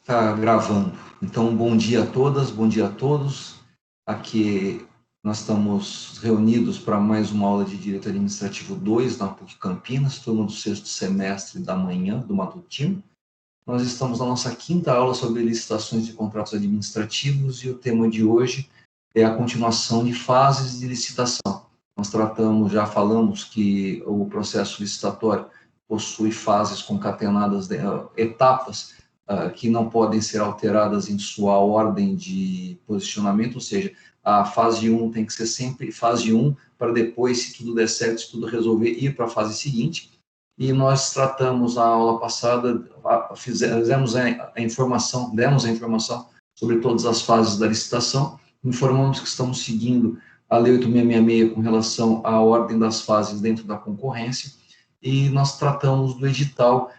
Tá gravando. Então, bom dia a todas, bom dia a todos. Aqui nós estamos reunidos para mais uma aula de Direito Administrativo 2 na PUC Campinas, turma do sexto semestre da manhã, do matutino. Nós estamos na nossa quinta aula sobre licitações de contratos administrativos e o tema de hoje é a continuação de fases de licitação. Nós já falamos que o processo licitatório possui fases concatenadas, etapas que não podem ser alteradas em sua ordem de posicionamento, ou seja, a fase 1 tem que ser sempre fase 1, para depois, se tudo der certo, se tudo resolver, ir para a fase seguinte. E nós tratamos na aula passada, demos a informação sobre todas as fases da licitação, informamos que estamos seguindo a Lei 8666 com relação à ordem das fases dentro da concorrência, e nós tratamos do edital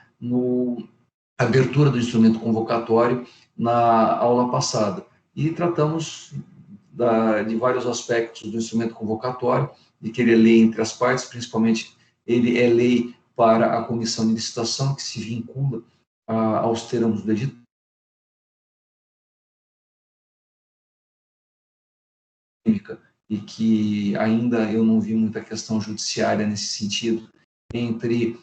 abertura do instrumento convocatório na aula passada. E tratamos de vários aspectos do instrumento convocatório, de que ele é lei entre as partes, principalmente ele é lei para a comissão de licitação, que se vincula aos termos do edital, e que ainda eu não vi muita questão judiciária nesse sentido, entre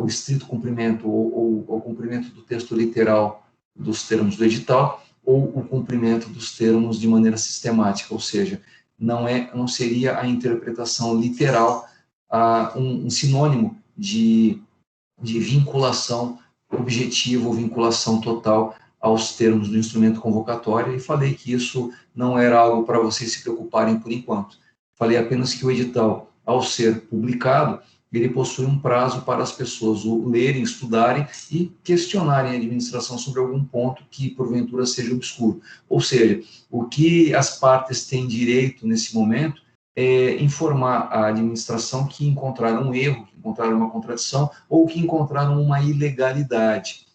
o estrito cumprimento ou o cumprimento do texto literal dos termos do edital ou o cumprimento dos termos de maneira sistemática, ou seja, não seria a interpretação literal um sinônimo de vinculação objetiva ou vinculação total aos termos do instrumento convocatório, e falei que isso não era algo para vocês se preocuparem por enquanto. Falei apenas que o edital, ao ser publicado, ele possui um prazo para as pessoas o lerem, estudarem e questionarem a administração sobre algum ponto que, porventura, seja obscuro. Ou seja, o que as partes têm direito nesse momento é informar a administração que encontraram um erro, que encontraram uma contradição ou que encontraram uma ilegalidade.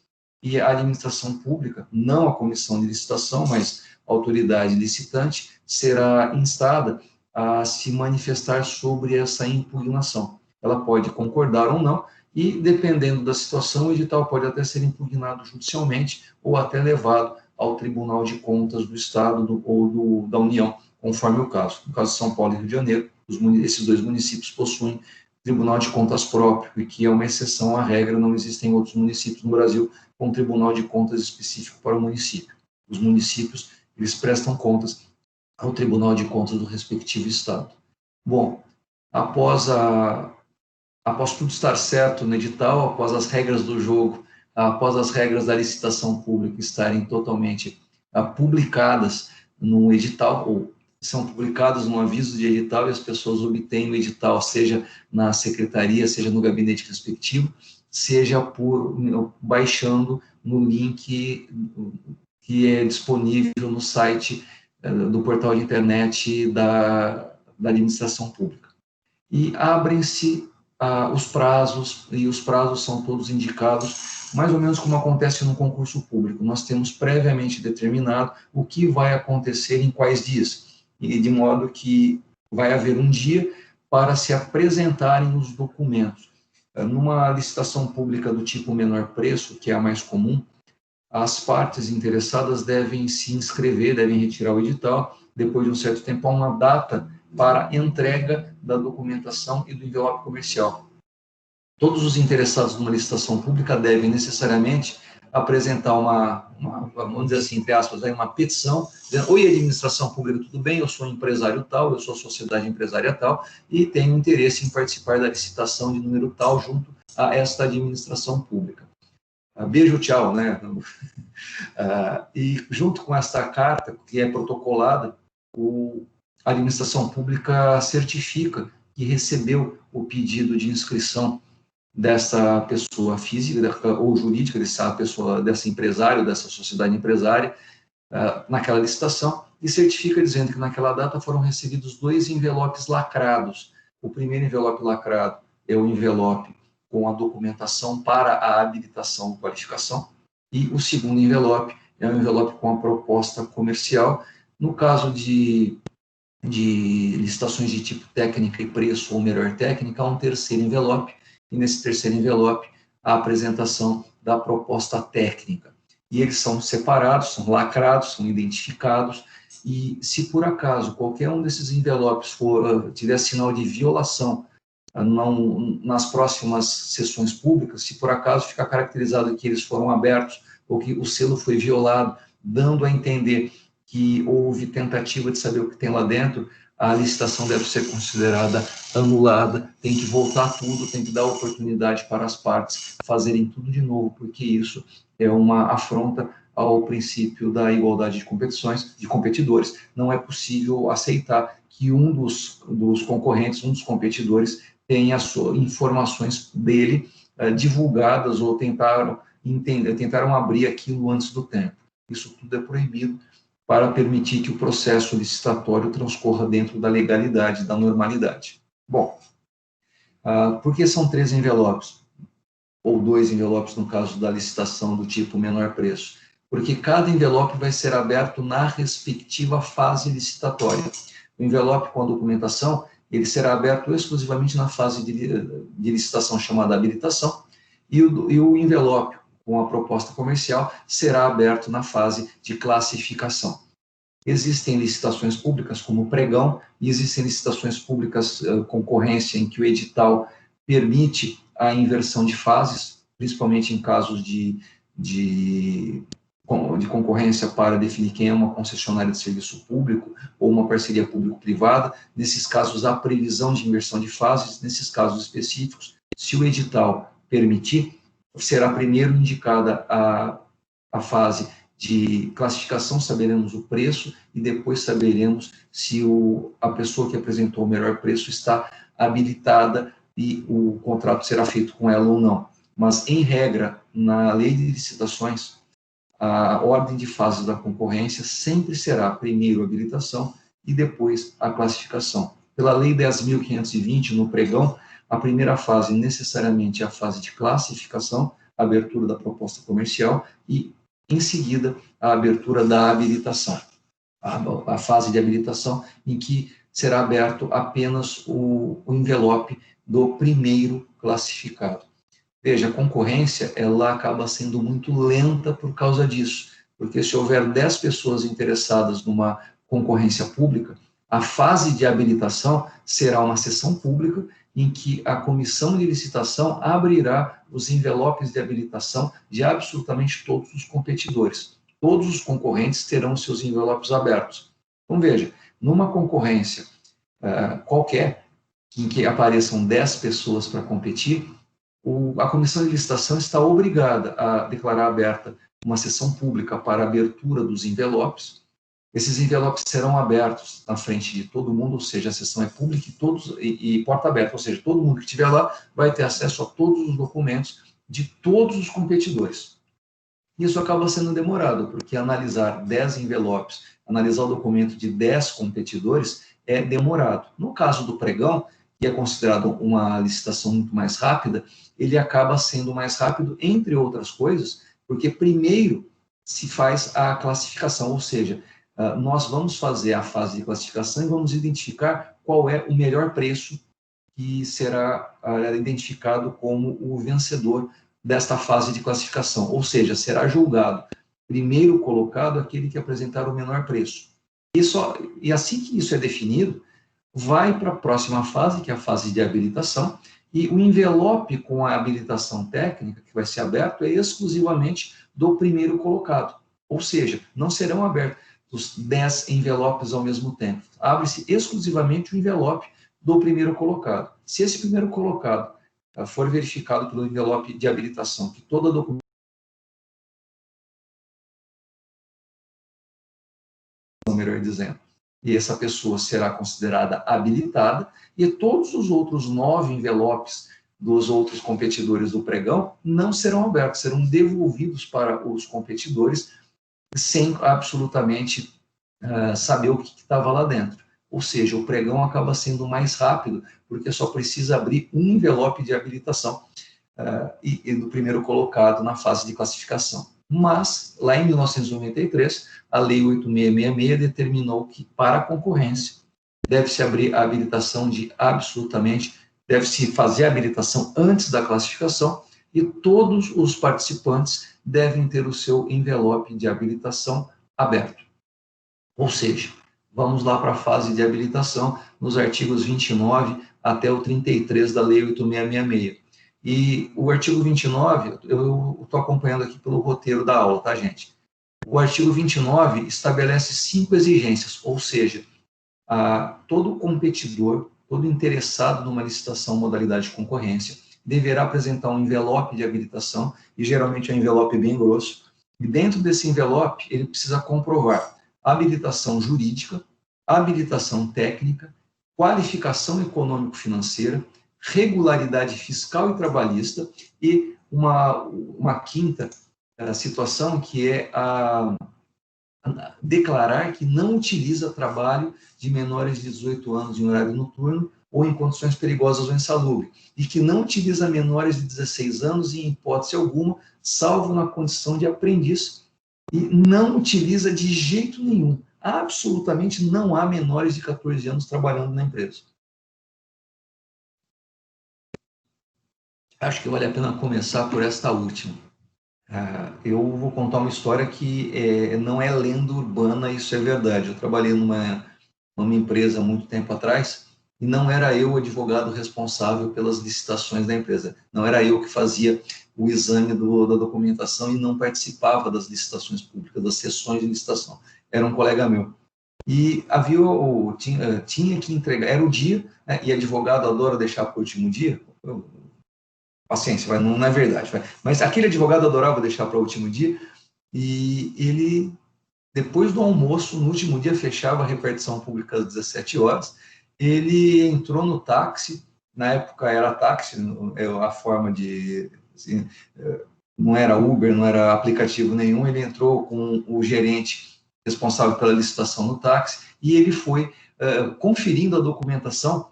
E a administração pública, não a comissão de licitação, mas a autoridade licitante, será instada a se manifestar sobre essa impugnação. Ela pode concordar ou não, e, dependendo da situação, o edital pode até ser impugnado judicialmente ou até levado ao Tribunal de Contas do Estado ou da União, conforme o caso. No caso de São Paulo e Rio de Janeiro, esses dois municípios possuem Tribunal de Contas próprio, e que é uma exceção à regra, não existem outros municípios no Brasil com Tribunal de Contas específico para o município. Os municípios, eles prestam contas ao Tribunal de Contas do respectivo estado. Bom, após tudo estar certo no edital, após as regras do jogo, após as regras da licitação pública estarem totalmente publicadas no edital, ou são publicadas no aviso de edital, e as pessoas obtêm o edital, seja na secretaria, seja no gabinete respectivo, seja baixando no link que é disponível no site do portal de internet da administração pública. E abrem-se os prazos, e os prazos são todos indicados, mais ou menos como acontece no concurso público. Nós temos previamente determinado o que vai acontecer em quais dias, e de modo que vai haver um dia para se apresentarem os documentos. Numa licitação pública do tipo menor preço, que é a mais comum, as partes interessadas devem se inscrever, devem retirar o edital, depois de um certo tempo há uma data para entrega da documentação e do envelope comercial. Todos os interessados numa licitação pública devem necessariamente apresentar vamos dizer assim, entre aspas, uma petição, dizendo: oi, administração pública, tudo bem? Eu sou empresário tal, eu sou sociedade empresária tal, e tenho interesse em participar da licitação de número tal junto a esta administração pública. Beijo, tchau, né? E junto com esta carta, que é protocolada, a administração pública certifica que recebeu o pedido de inscrição dessa pessoa física ou jurídica, dessa empresário, dessa sociedade empresária, naquela licitação, e certifica dizendo que naquela data foram recebidos 2 envelopes lacrados. O primeiro envelope lacrado é o envelope com a documentação para a habilitação ou qualificação, e o segundo envelope é um envelope com a proposta comercial. No caso de licitações de tipo técnica e preço ou melhor técnica, há um terceiro envelope, e nesse terceiro envelope a apresentação da proposta técnica. e eles são separados, são lacrados, são identificados, e se por acaso qualquer um desses envelopes tiver sinal de violação nas próximas sessões públicas, se por acaso ficar caracterizado que eles foram abertos ou que o selo foi violado, dando a entender que houve tentativa de saber o que tem lá dentro, a licitação deve ser considerada anulada, tem que voltar tudo, tem que dar oportunidade para as partes fazerem tudo de novo, porque isso é uma afronta ao princípio da igualdade de competições, de competidores. Não é possível aceitar que um dos concorrentes, um dos competidores, tenha as informações dele divulgadas ou tentaram abrir aquilo antes do tempo. Isso tudo é proibido para permitir que o processo licitatório transcorra dentro da legalidade, da normalidade. Bom, por que são 3 envelopes? Ou 2 envelopes no caso da licitação do tipo menor preço? Porque cada envelope vai ser aberto na respectiva fase licitatória. O envelope com a documentação, ele será aberto exclusivamente na fase de licitação chamada habilitação, e o envelope com a proposta comercial será aberto na fase de classificação. Existem licitações públicas como pregão, e existem licitações públicas concorrência em que o edital permite a inversão de fases, principalmente em casos de concorrência para definir quem é uma concessionária de serviço público ou uma parceria público-privada. Nesses casos, há previsão de inversão de fases. Nesses casos específicos, se o edital permitir, será primeiro indicada a fase de classificação, saberemos o preço e depois saberemos se a pessoa que apresentou o melhor preço está habilitada e o contrato será feito com ela ou não. Mas, em regra, na lei de licitações, a ordem de fases da concorrência sempre será primeiro a habilitação e depois a classificação. Pela lei 10.520, no pregão, a primeira fase necessariamente é a fase de classificação, a abertura da proposta comercial, e, em seguida, a abertura da habilitação. A fase de habilitação em que será aberto apenas o envelope do primeiro classificado. Veja, a concorrência, ela acaba sendo muito lenta por causa disso, porque se houver 10 pessoas interessadas numa concorrência pública, a fase de habilitação será uma sessão pública em que a comissão de licitação abrirá os envelopes de habilitação de absolutamente todos os competidores. Todos os concorrentes terão seus envelopes abertos. Então, veja, numa concorrência qualquer, em que apareçam 10 pessoas para competir, a comissão de licitação está obrigada a declarar aberta uma sessão pública para a abertura dos envelopes. Esses envelopes serão abertos na frente de todo mundo, ou seja, a sessão é pública e porta aberta, ou seja, todo mundo que estiver lá vai ter acesso a todos os documentos de todos os competidores. Isso acaba sendo demorado, porque analisar 10 envelopes, analisar o documento de 10 competidores é demorado. No caso do pregão, que é considerado uma licitação muito mais rápida, ele acaba sendo mais rápido, entre outras coisas, porque primeiro se faz a classificação, ou seja, nós vamos fazer a fase de classificação e vamos identificar qual é o melhor preço que será identificado como o vencedor desta fase de classificação, ou seja, será julgado primeiro colocado aquele que apresentar o menor preço. E assim que isso é definido, vai para a próxima fase, que é a fase de habilitação, e o envelope com a habilitação técnica que vai ser aberto é exclusivamente do primeiro colocado, ou seja, não serão abertos os 10 envelopes ao mesmo tempo. Abre-se exclusivamente o envelope do primeiro colocado. Se esse primeiro colocado for verificado pelo envelope de habilitação, que toda a documentação, melhor dizendo, e essa pessoa será considerada habilitada, e todos os outros 9 envelopes dos outros competidores do pregão não serão abertos, serão devolvidos para os competidores sem absolutamente saber o que estava lá dentro. Ou seja, o pregão acaba sendo mais rápido, porque só precisa abrir um envelope de habilitação e do primeiro colocado na fase de classificação. Mas, lá em 1993, a Lei 8666 determinou que, para a concorrência, deve-se abrir a habilitação deve-se fazer a habilitação antes da classificação, e todos os participantes devem ter o seu envelope de habilitação aberto. Ou seja, vamos lá para a fase de habilitação, nos artigos 29 até o 33 da Lei 8666. E o artigo 29, eu estou acompanhando aqui pelo roteiro da aula, tá, gente? O artigo 29 estabelece 5 exigências, ou seja, todo competidor, todo interessado numa licitação modalidade de concorrência, deverá apresentar um envelope de habilitação, e geralmente é um envelope bem grosso, e dentro desse envelope ele precisa comprovar habilitação jurídica, habilitação técnica, qualificação econômico-financeira, regularidade fiscal e trabalhista, e uma quinta situação, que é declarar que não utiliza trabalho de menores de 18 anos em horário noturno ou em condições perigosas ou insalubres, e que não utiliza menores de 16 anos em hipótese alguma, salvo na condição de aprendiz, e não utiliza de jeito nenhum. Absolutamente não há menores de 14 anos trabalhando na empresa. Acho que vale a pena começar por esta última. Eu vou contar uma história que não é lenda urbana, isso é verdade. Eu trabalhei numa empresa há muito tempo atrás, e não era eu o advogado responsável pelas licitações da empresa. Não era eu que fazia o exame da documentação e não participava das licitações públicas, das sessões de licitação. Era um colega meu. E tinha que entregar, era o dia, né, e advogado adora deixar para o último dia. Paciência, não é verdade. Mas aquele advogado adorava deixar para o último dia, e ele, depois do almoço, no último dia, fechava a repartição pública às 17 horas, ele entrou no táxi, na época era táxi, a forma de... Assim, não era Uber, não era aplicativo nenhum, ele entrou com o gerente responsável pela licitação no táxi, e ele foi conferindo a documentação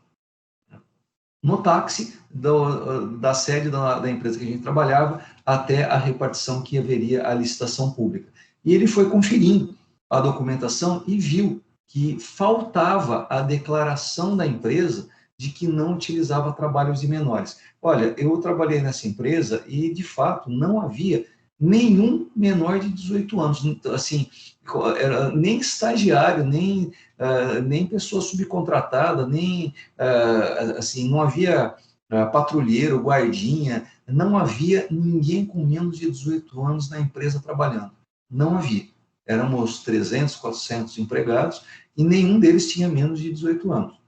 no táxi da sede da empresa que a gente trabalhava até a repartição que haveria a licitação pública. E ele foi conferindo a documentação e viu que faltava a declaração da empresa de que não utilizava trabalhos de menores. Olha, eu trabalhei nessa empresa e, de fato, não havia nenhum menor de 18 anos, assim, nem estagiário, nem pessoa subcontratada, nem, assim, não havia patrulheiro, guardinha, não havia ninguém com menos de 18 anos na empresa trabalhando. Não havia. Éramos 300, 400 empregados e nenhum deles tinha menos de 18 anos.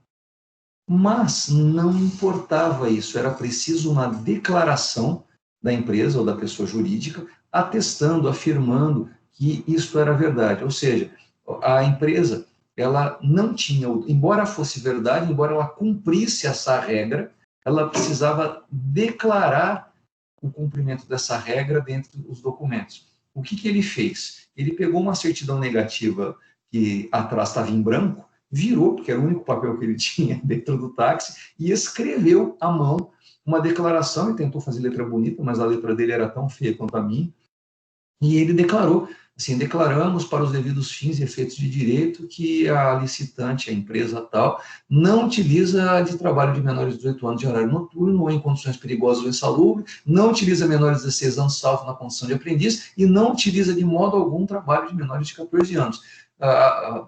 Mas não importava isso, era preciso uma declaração da empresa ou da pessoa jurídica atestando, afirmando que isto era verdade. Ou seja, a empresa, ela não tinha, embora fosse verdade, embora ela cumprisse essa regra, ela precisava declarar o cumprimento dessa regra dentro dos documentos. O que ele fez? Ele pegou uma certidão negativa que atrás estava em branco, virou, porque era o único papel que ele tinha dentro do táxi, e escreveu à mão uma declaração, e tentou fazer letra bonita, mas a letra dele era tão feia quanto a minha, e ele declarou, assim, declaramos para os devidos fins e efeitos de direito que a licitante, a empresa tal, não utiliza de trabalho de menores de 18 anos de horário noturno ou em condições perigosas ou insalubres, não utiliza menores de 16 anos, salvo na condição de aprendiz, e não utiliza de modo algum trabalho de menores de 14 anos.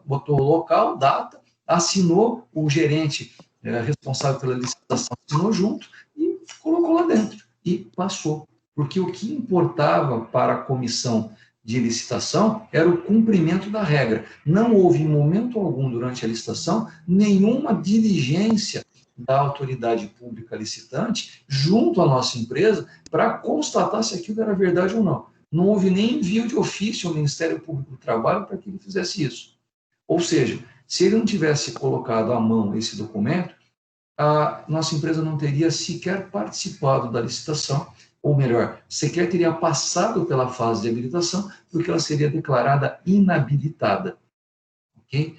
Botou o local, data, assinou, o gerente responsável pela licitação assinou junto e colocou lá dentro e passou. Porque o que importava para a comissão de licitação era o cumprimento da regra. Não houve, em momento algum, durante a licitação, nenhuma diligência da autoridade pública licitante junto à nossa empresa para constatar se aquilo era verdade ou não. Não houve nem envio de ofício ao Ministério Público do Trabalho para que ele fizesse isso. Ou seja, se ele não tivesse colocado à mão esse documento, a nossa empresa não teria sequer participado da licitação, ou melhor, sequer teria passado pela fase de habilitação, porque ela seria declarada inabilitada. Ok?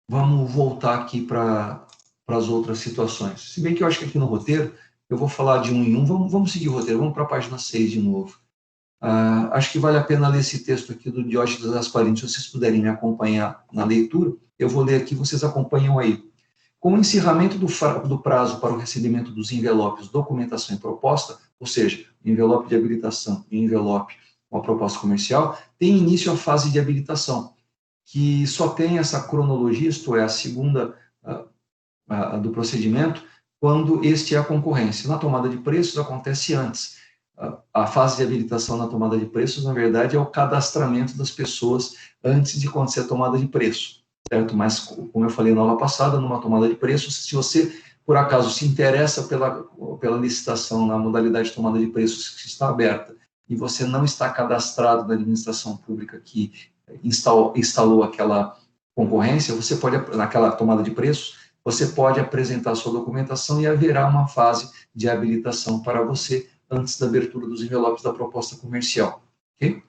Vamos voltar aqui para as outras situações. Se bem que eu acho que aqui no roteiro, eu vou falar de um em um. Vamos seguir o roteiro, vamos para a página 6 de novo. Acho que vale a pena ler esse texto aqui do Diógenes Gasparini, se vocês puderem me acompanhar na leitura. Eu vou ler aqui, vocês acompanham aí. Com o encerramento do prazo para o recebimento dos envelopes documentação e proposta, ou seja, envelope de habilitação e envelope com a proposta comercial, tem início a fase de habilitação, que só tem essa cronologia, isto é, a segunda do procedimento, quando este é a concorrência. Na tomada de preços acontece antes. A fase de habilitação na tomada de preços, na verdade, é o cadastramento das pessoas antes de acontecer a tomada de preço, certo? Mas, como eu falei na aula passada, numa tomada de preços, se você, por acaso, se interessa pela licitação na modalidade de tomada de preços que está aberta e você não está cadastrado na administração pública que instalou aquela concorrência, você pode, naquela tomada de preços, você pode apresentar sua documentação e haverá uma fase de habilitação para você antes da abertura dos envelopes da proposta comercial. Okay?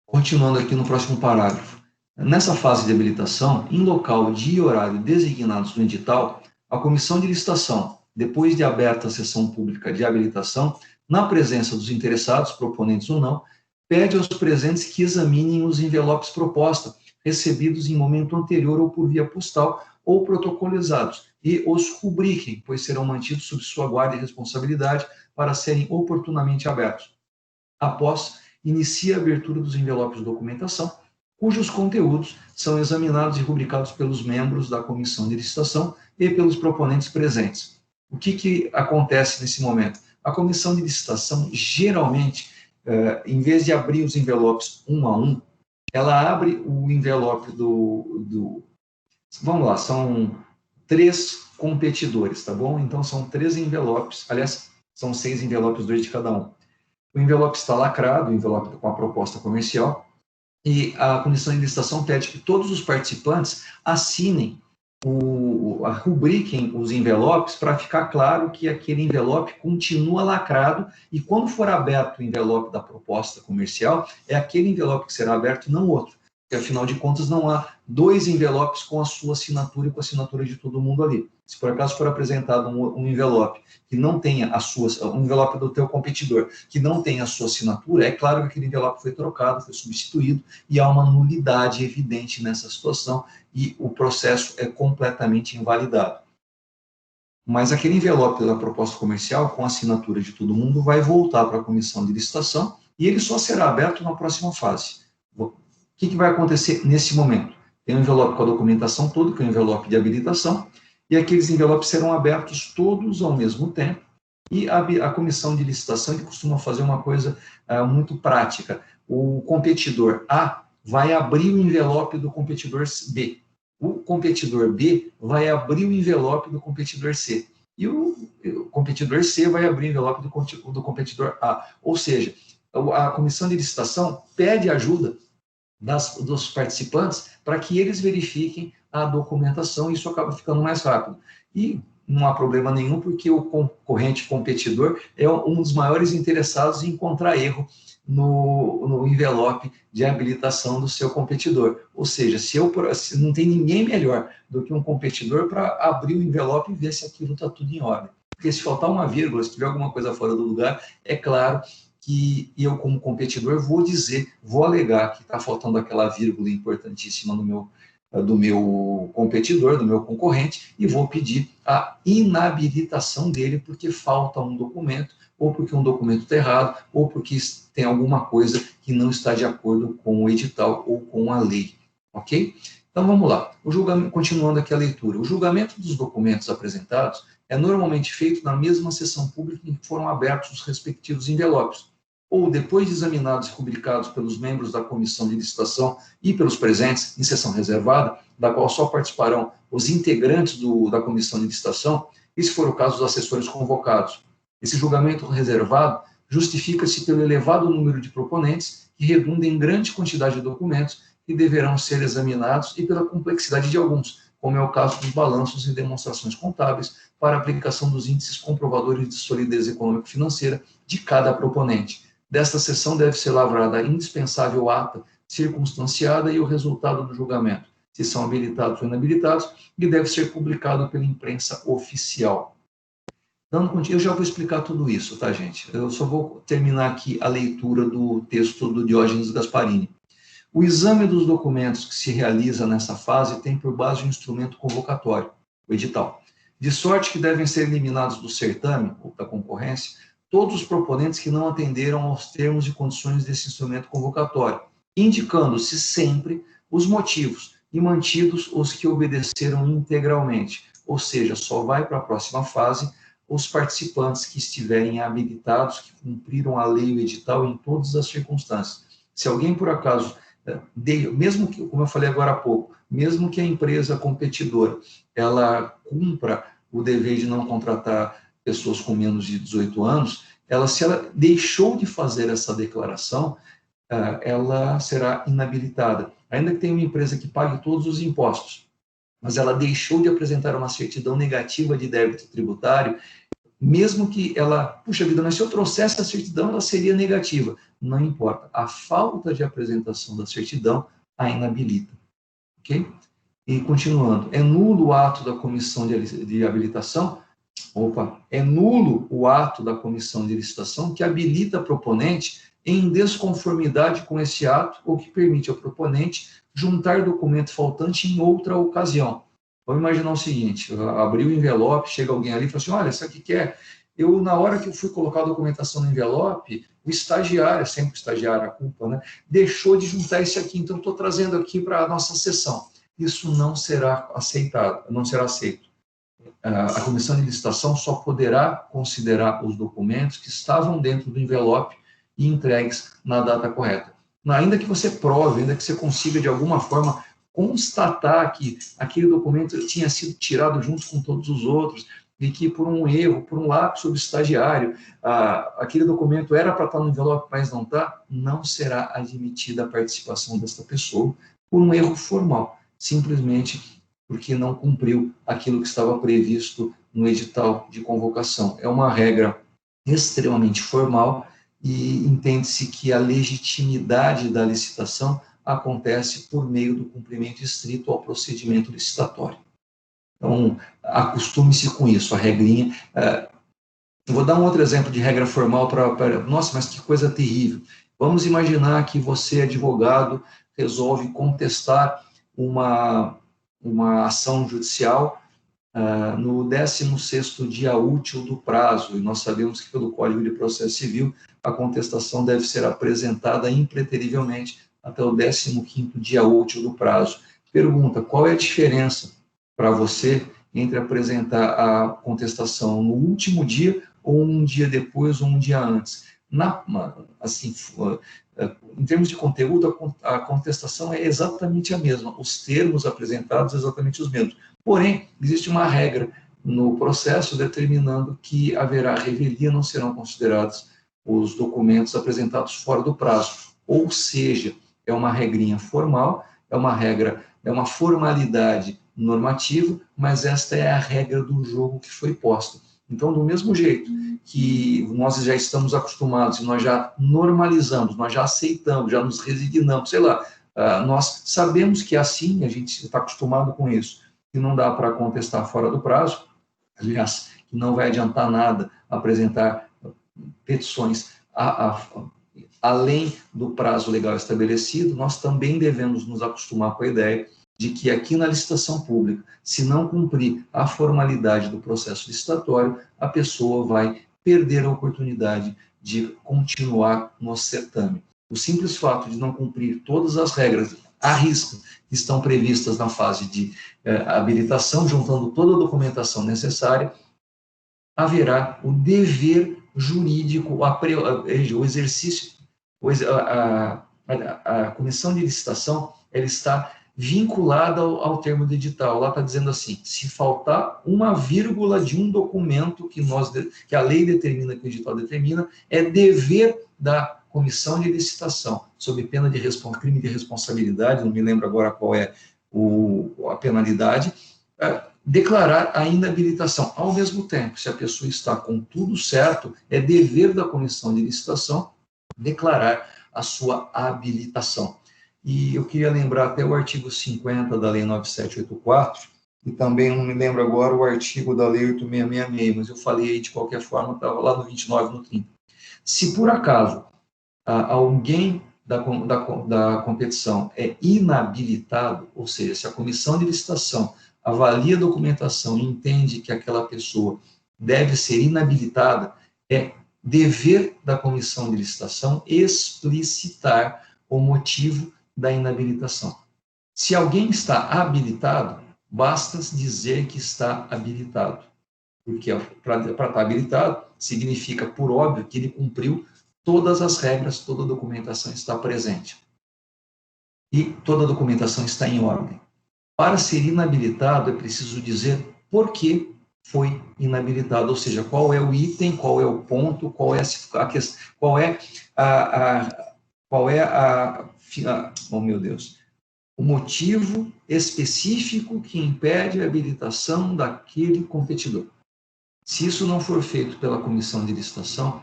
Continuando aqui no próximo parágrafo. Nessa fase de habilitação, em local, dia e horário designados no edital, a comissão de licitação, depois de aberta a sessão pública de habilitação, na presença dos interessados, proponentes ou não, pede aos presentes que examinem os envelopes proposta, recebidos em momento anterior ou por via postal ou protocolizados, e os rubriquem, pois serão mantidos sob sua guarda e responsabilidade para serem oportunamente abertos. Após, inicia a abertura dos envelopes de documentação, cujos conteúdos são examinados e rubricados pelos membros da comissão de licitação e pelos proponentes presentes. O que acontece nesse momento? A comissão de licitação, geralmente, em vez de abrir os envelopes um a um, ela abre o envelope vamos lá, são 3 competidores, tá bom? Então, são 3 envelopes, aliás, são 6 envelopes, 2 de cada um. O envelope está lacrado, o envelope com a proposta comercial, e a comissão de licitação pede que todos os participantes assinem, rubriquem os envelopes para ficar claro que aquele envelope continua lacrado e quando for aberto o envelope da proposta comercial, é aquele envelope que será aberto e não outro. Porque, afinal de contas, não há 2 envelopes com a sua assinatura e com a assinatura de todo mundo ali. Se por acaso for apresentado um envelope que não tenha um envelope do teu competidor, que não tenha a sua assinatura, é claro que aquele envelope foi trocado, foi substituído, e há uma nulidade evidente nessa situação, e o processo é completamente invalidado. Mas aquele envelope da proposta comercial, com a assinatura de todo mundo, vai voltar para a comissão de licitação, e ele só será aberto na próxima fase. O que vai acontecer nesse momento? Tem um envelope com a documentação toda, que é um envelope de habilitação, e aqueles envelopes serão abertos todos ao mesmo tempo, e a comissão de licitação costuma fazer uma coisa muito prática. O competidor A vai abrir o envelope do competidor B. O competidor B vai abrir o envelope do competidor C. E o competidor C vai abrir o envelope do competidor A. Ou seja, a comissão de licitação pede ajuda dos participantes para que eles verifiquem a documentação, e isso acaba ficando mais rápido. E não há problema nenhum, porque o concorrente competidor é um dos maiores interessados em encontrar erro no envelope de habilitação do seu competidor. Ou seja, se não tem ninguém melhor do que um competidor para abrir o envelope e ver se aquilo está tudo em ordem. Porque se faltar uma vírgula, se tiver alguma coisa fora do lugar, é claro que eu, como competidor, vou alegar que está faltando aquela vírgula importantíssima do meu competidor, do meu concorrente, e vou pedir a inabilitação dele porque falta um documento, ou porque um documento está errado, ou porque tem alguma coisa que não está de acordo com o edital ou com a lei, ok? Então, vamos lá. Continuando aqui a leitura. O julgamento dos documentos apresentados é normalmente feito na mesma sessão pública em que foram abertos os respectivos envelopes, ou depois de examinados e rubricados pelos membros da comissão de licitação e pelos presentes em sessão reservada, da qual só participarão os integrantes da comissão de licitação, e se for o caso, os assessores convocados. Esse julgamento reservado justifica-se pelo elevado número de proponentes, que redunda em grande quantidade de documentos que deverão ser examinados, e pela complexidade de alguns, como é o caso dos balanços e demonstrações contábeis, para aplicação dos índices comprovadores de solidez econômico-financeira de cada proponente. Desta sessão deve ser lavrada a indispensável ata circunstanciada e o resultado do julgamento, se são habilitados ou inabilitados, e deve ser publicado pela imprensa oficial. Eu já vou explicar tudo isso, tá, gente? Eu só vou terminar aqui a leitura do texto do Diógenes Gasparini. O exame dos documentos que se realiza nessa fase tem por base um instrumento convocatório, o edital, de sorte que devem ser eliminados do certame ou da concorrência todos os proponentes que não atenderam aos termos e condições desse instrumento convocatório, indicando-se sempre os motivos e mantidos os que obedeceram integralmente, ou seja, só vai para a próxima fase os participantes que estiverem habilitados, que cumpriram a lei e o edital em todas as circunstâncias. Se alguém, por acaso, mesmo que, como eu falei agora há pouco, mesmo que a empresa competidora ela cumpra o dever de não contratar pessoas com menos de 18 anos, se ela deixou de fazer essa declaração, ela será inabilitada. Ainda que tenha uma empresa que pague todos os impostos, mas ela deixou de apresentar uma certidão negativa de débito tributário, mesmo que ela, puxa vida, mas se eu trouxesse a certidão, ela seria negativa. Não importa. A falta de apresentação da certidão a inabilita. Ok? E continuando, é nulo o ato da comissão de habilitação, é nulo o ato da comissão de licitação que habilita a proponente em desconformidade com esse ato ou que permite ao proponente juntar documento faltante em outra ocasião. Vamos imaginar o seguinte, abri o envelope, chega alguém ali e fala assim, olha, isso aqui que é? Na hora que eu fui colocar a documentação no envelope, o estagiário, sempre o estagiário, a culpa, né, deixou de juntar esse aqui, então estou trazendo aqui para a nossa sessão. Isso não será aceitado, não será aceito. A comissão de licitação só poderá considerar os documentos que estavam dentro do envelope e entregues na data correta. Ainda que você prove, ainda que você consiga de alguma forma constatar que aquele documento tinha sido tirado junto com todos os outros e que por um erro, por um lapso do estagiário, aquele documento era para estar no envelope, mas não está, não será admitida a participação desta pessoa por um erro formal, simplesmente porque não cumpriu aquilo que estava previsto no edital de convocação. É uma regra extremamente formal e entende-se que a legitimidade da licitação acontece por meio do cumprimento estrito ao procedimento licitatório. Então, acostume-se com isso, a regrinha. Vou dar um outro exemplo de regra formal para... Nossa, mas que coisa terrível. Vamos imaginar que você, advogado, resolve contestar uma ação judicial no 16º dia útil do prazo, e nós sabemos que pelo Código de Processo Civil a contestação deve ser apresentada impreterivelmente até o 15º dia útil do prazo. Pergunta, qual é a diferença para você entre apresentar a contestação no último dia ou um dia depois ou um dia antes? Em termos de conteúdo, a contestação é exatamente a mesma, os termos apresentados exatamente os mesmos. Porém, existe uma regra no processo determinando que haverá revelia, não serão considerados os documentos apresentados fora do prazo. Ou seja, é uma regrinha formal, é uma formalidade normativa, mas esta é a regra do jogo que foi posta. Então, do mesmo jeito que nós já estamos acostumados, nós já normalizamos, nós já aceitamos, já nos resignamos, sei lá, nós sabemos que é assim, a gente está acostumado com isso, que não dá para contestar fora do prazo, aliás, que não vai adiantar nada apresentar petições além do prazo legal estabelecido, nós também devemos nos acostumar com a ideia de que aqui na licitação pública, se não cumprir a formalidade do processo licitatório, a pessoa vai perder a oportunidade de continuar no certame. O simples fato de não cumprir todas as regras à risca que estão previstas na fase de habilitação, juntando toda a documentação necessária, haverá o dever jurídico, o exercício, a comissão de licitação, ela está vinculada ao termo do edital. Lá está dizendo assim, se faltar uma vírgula de um documento que a lei determina, que o edital determina, é dever da comissão de licitação, sob pena de crime de responsabilidade, não me lembro agora qual é a penalidade, declarar a inabilitação. Ao mesmo tempo, se a pessoa está com tudo certo, é dever da comissão de licitação declarar a sua habilitação. E eu queria lembrar até o artigo 50 da Lei 9784, e também não me lembro agora o artigo da Lei 8666, mas eu falei aí de qualquer forma, estava lá no 29, no 30. Se por acaso alguém da competição é inabilitado, ou seja, se a comissão de licitação avalia a documentação e entende que aquela pessoa deve ser inabilitada, é dever da comissão de licitação explicitar o motivo da inabilitação. Se alguém está habilitado, basta dizer que está habilitado, porque para estar habilitado significa, por óbvio, que ele cumpriu todas as regras, toda a documentação está presente. E toda a documentação está em ordem. Para ser inabilitado, é preciso dizer por que foi inabilitado, ou seja, qual é o item, qual é o ponto, qual é oh meu Deus, o motivo específico que impede a habilitação daquele competidor. Se isso não for feito pela comissão de licitação,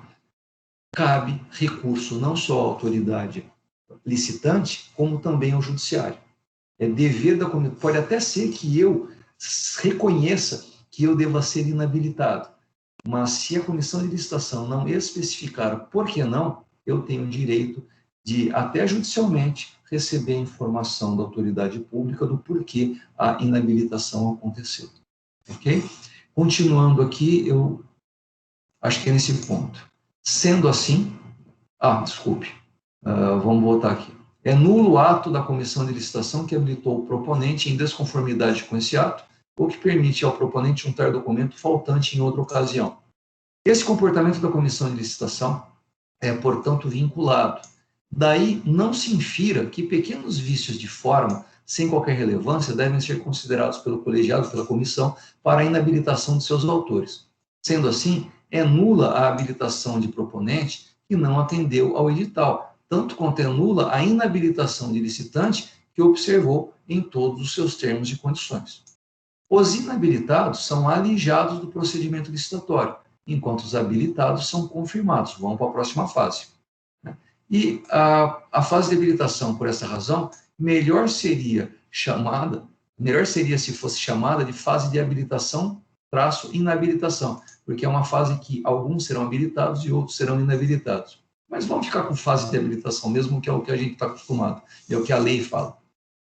cabe recurso não só à autoridade licitante, como também ao judiciário. É dever da comissão. Pode até ser que eu reconheça que eu deva ser inabilitado, mas se a comissão de licitação não especificar por que não, eu tenho o direito de, até judicialmente, receber a informação da autoridade pública do porquê a inabilitação aconteceu. Ok? Continuando aqui, eu acho que é nesse ponto. Sendo assim, desculpe, vamos voltar aqui. É nulo o ato da comissão de licitação que habilitou o proponente em desconformidade com esse ato, ou que permite ao proponente juntar documento faltante em outra ocasião. Esse comportamento da comissão de licitação é, portanto, vinculado. Daí, não se infira que pequenos vícios de forma, sem qualquer relevância, devem ser considerados pelo colegiado, pela comissão, para a inabilitação de seus autores. Sendo assim, é nula a habilitação de proponente que não atendeu ao edital, tanto quanto é nula a inabilitação de licitante que observou em todos os seus termos e condições. Os inabilitados são alijados do procedimento licitatório, enquanto os habilitados são confirmados. Vamos para a próxima fase. E a fase de habilitação, por essa razão, melhor seria se fosse chamada de fase de habilitação-inabilitação, porque é uma fase que alguns serão habilitados e outros serão inabilitados. Mas vamos ficar com fase de habilitação mesmo, que é o que a gente está acostumado, é o que a lei fala.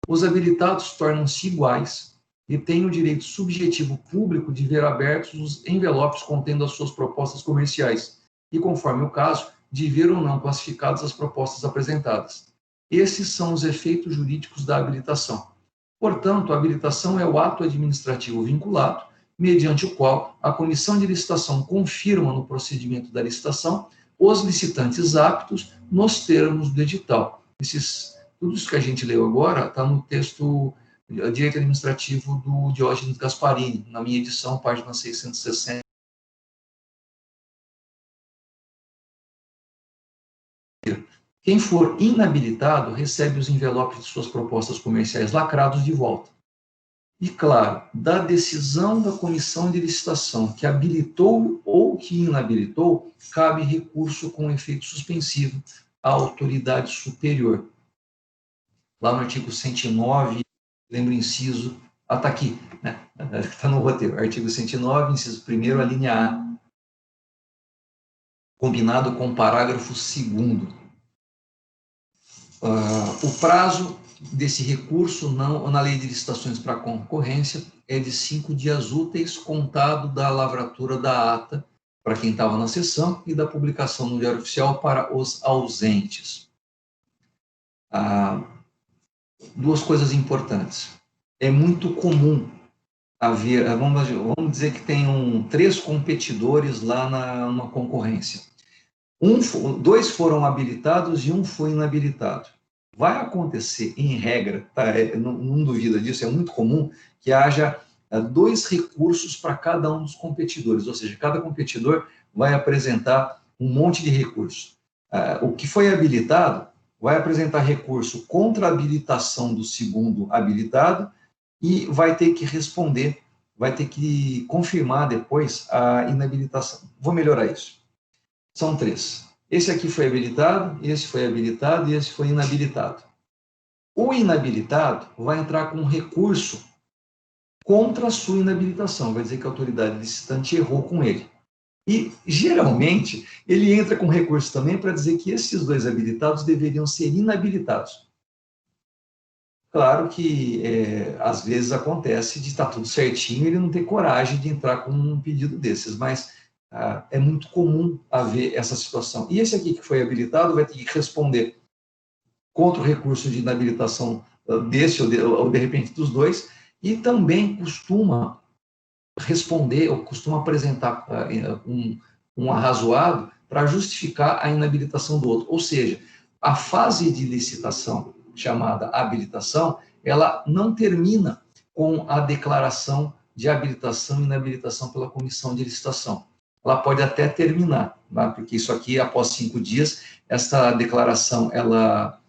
Os habilitados tornam-se iguais e têm o direito subjetivo público de ver abertos os envelopes contendo as suas propostas comerciais e, conforme o caso, de ver ou não classificadas as propostas apresentadas. Esses são os efeitos jurídicos da habilitação. Portanto, a habilitação é o ato administrativo vinculado, mediante o qual a comissão de licitação confirma no procedimento da licitação os licitantes aptos nos termos do edital. Tudo isso que a gente leu agora está no texto Direito Administrativo do Diógenes Gasparini, na minha edição, página 660. Quem for inabilitado recebe os envelopes de suas propostas comerciais lacrados de volta. E, claro, da decisão da comissão de licitação que habilitou ou que inabilitou, cabe recurso com efeito suspensivo à autoridade superior. Lá no artigo 109, lembro o inciso, está aqui, né? Está no roteiro, artigo 109, inciso 1º, a linha A, combinado com o parágrafo 2º. O prazo desse recurso na lei de licitações para concorrência é de 5 dias úteis, contado da lavratura da ata para quem estava na sessão e da publicação no Diário Oficial para os ausentes. Duas coisas importantes. É muito comum haver, vamos dizer que tenham 3 competidores lá numa concorrência. 2 foram habilitados e 1 foi inabilitado. Vai acontecer, em regra, tá? Não duvida disso, é muito comum que haja 2 recursos para cada um dos competidores, ou seja, cada competidor vai apresentar um monte de recursos. O que foi habilitado vai apresentar recurso contra a habilitação do segundo habilitado e vai ter que responder, vai ter que confirmar depois a inabilitação. Vou melhorar isso. São 3. Esse aqui foi habilitado, esse foi habilitado e esse foi inabilitado. O inabilitado vai entrar com um recurso contra a sua inabilitação, vai dizer que a autoridade licitante errou com ele. E, geralmente, ele entra com recurso também para dizer que esses dois habilitados deveriam ser inabilitados. Claro que, às vezes, acontece de estar tudo certinho e ele não ter coragem de entrar com um pedido desses, mas é muito comum haver essa situação. E esse aqui que foi habilitado vai ter que responder contra o recurso de inabilitação desse ou de repente dos dois, e também costuma responder ou costuma apresentar um arrazoado para justificar a inabilitação do outro. Ou seja, a fase de licitação, chamada habilitação, ela não termina com a declaração de habilitação e inabilitação pela comissão de licitação. Ela pode até terminar, tá? Porque isso aqui, após 5 dias, essa declaração ela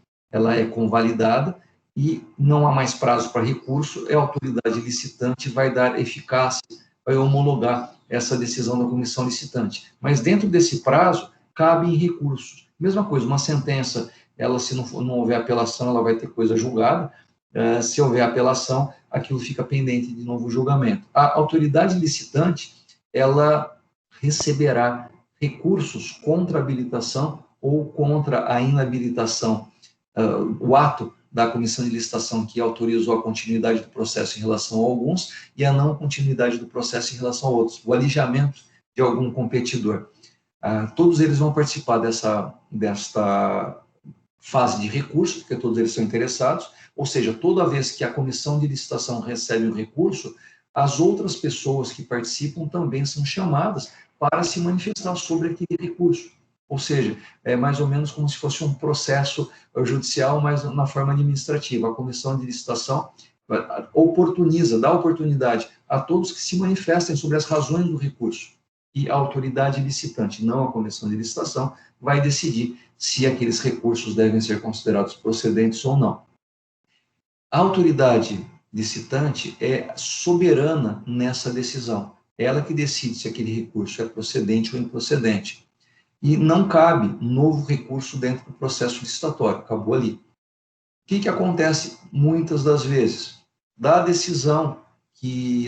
é convalidada e não há mais prazo para recurso, a autoridade licitante vai dar eficácia, vai homologar essa decisão da comissão licitante. Mas dentro desse prazo, cabem recursos. Mesma coisa, uma sentença, ela se não houver apelação, ela vai ter coisa julgada, se houver apelação, aquilo fica pendente de novo julgamento. A autoridade licitante, ela receberá recursos contra a habilitação ou contra a inabilitação, o ato da comissão de licitação que autorizou a continuidade do processo em relação a alguns e a não continuidade do processo em relação a outros, o alijamento de algum competidor. Todos eles vão participar desta fase de recurso, porque todos eles são interessados, ou seja, toda vez que a comissão de licitação recebe um recurso, as outras pessoas que participam também são chamadas para se manifestar sobre aquele recurso. Ou seja, é mais ou menos como se fosse um processo judicial, mas na forma administrativa. A comissão de licitação oportuniza, dá oportunidade a todos que se manifestem sobre as razões do recurso. E a autoridade licitante, não a comissão de licitação, vai decidir se aqueles recursos devem ser considerados procedentes ou não. A autoridade licitante é soberana nessa decisão. Ela que decide se aquele recurso é procedente ou improcedente. E não cabe novo recurso dentro do processo licitatório, acabou ali. O que acontece muitas das vezes? Da decisão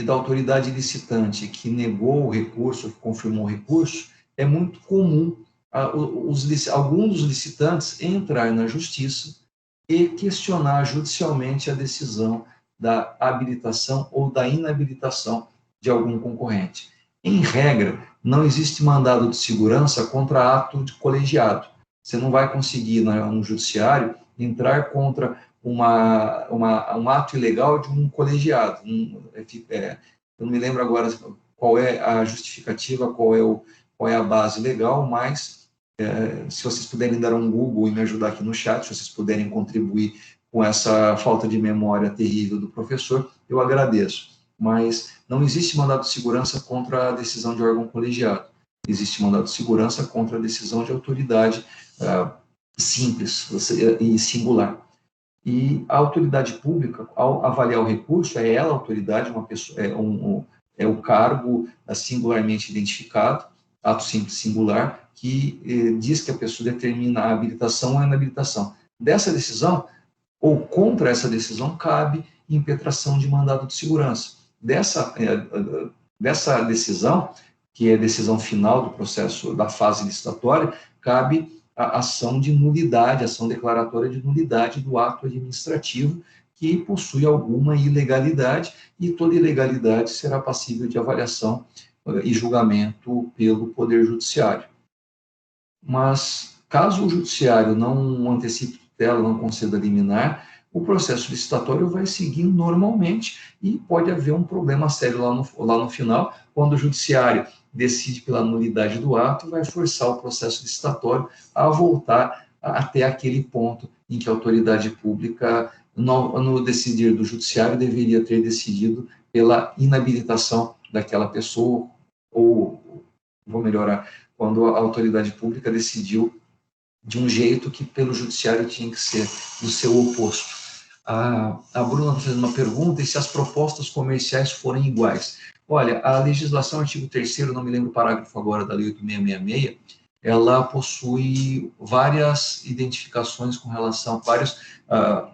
da autoridade licitante que negou o recurso, que confirmou o recurso, é muito comum alguns dos licitantes entrar na justiça e questionar judicialmente a decisão da habilitação ou da inabilitação de algum concorrente. Em regra, não existe mandado de segurança contra ato de colegiado. Você não vai conseguir, no judiciário, entrar contra um ato ilegal de um colegiado. Eu não me lembro agora qual é a justificativa, qual é a base legal, mas se vocês puderem dar um Google e me ajudar aqui no chat, se vocês puderem contribuir com essa falta de memória terrível do professor, eu agradeço. Mas não existe mandado de segurança contra a decisão de órgão colegiado. Existe mandado de segurança contra a decisão de autoridade simples e singular. E a autoridade pública, ao avaliar o recurso, é ela a autoridade, uma pessoa, é o cargo singularmente identificado, ato simples singular, que diz que a pessoa determina a habilitação ou a inabilitação. Dessa decisão, ou contra essa decisão, cabe impetração de mandado de segurança. Dessa decisão, que é a decisão final do processo da fase licitatória, cabe a ação de nulidade, ação declaratória de nulidade do ato administrativo que possui alguma ilegalidade, e toda ilegalidade será passível de avaliação e julgamento pelo Poder Judiciário. Mas, caso o Judiciário não antecipe tutela, não conceda liminar, o processo licitatório vai seguir normalmente e pode haver um problema sério lá no final, quando o Judiciário decide pela nulidade do ato, vai forçar o processo licitatório a voltar até aquele ponto em que a autoridade pública, no decidir do Judiciário, deveria ter decidido pela inabilitação daquela pessoa, ou, vou melhorar, quando a autoridade pública decidiu de um jeito que pelo Judiciário tinha que ser do seu oposto. A Bruna está fazendo uma pergunta, e se as propostas comerciais forem iguais? Olha, a legislação, artigo 3º, não me lembro o parágrafo agora da Lei 8666, ela possui várias identificações com relação a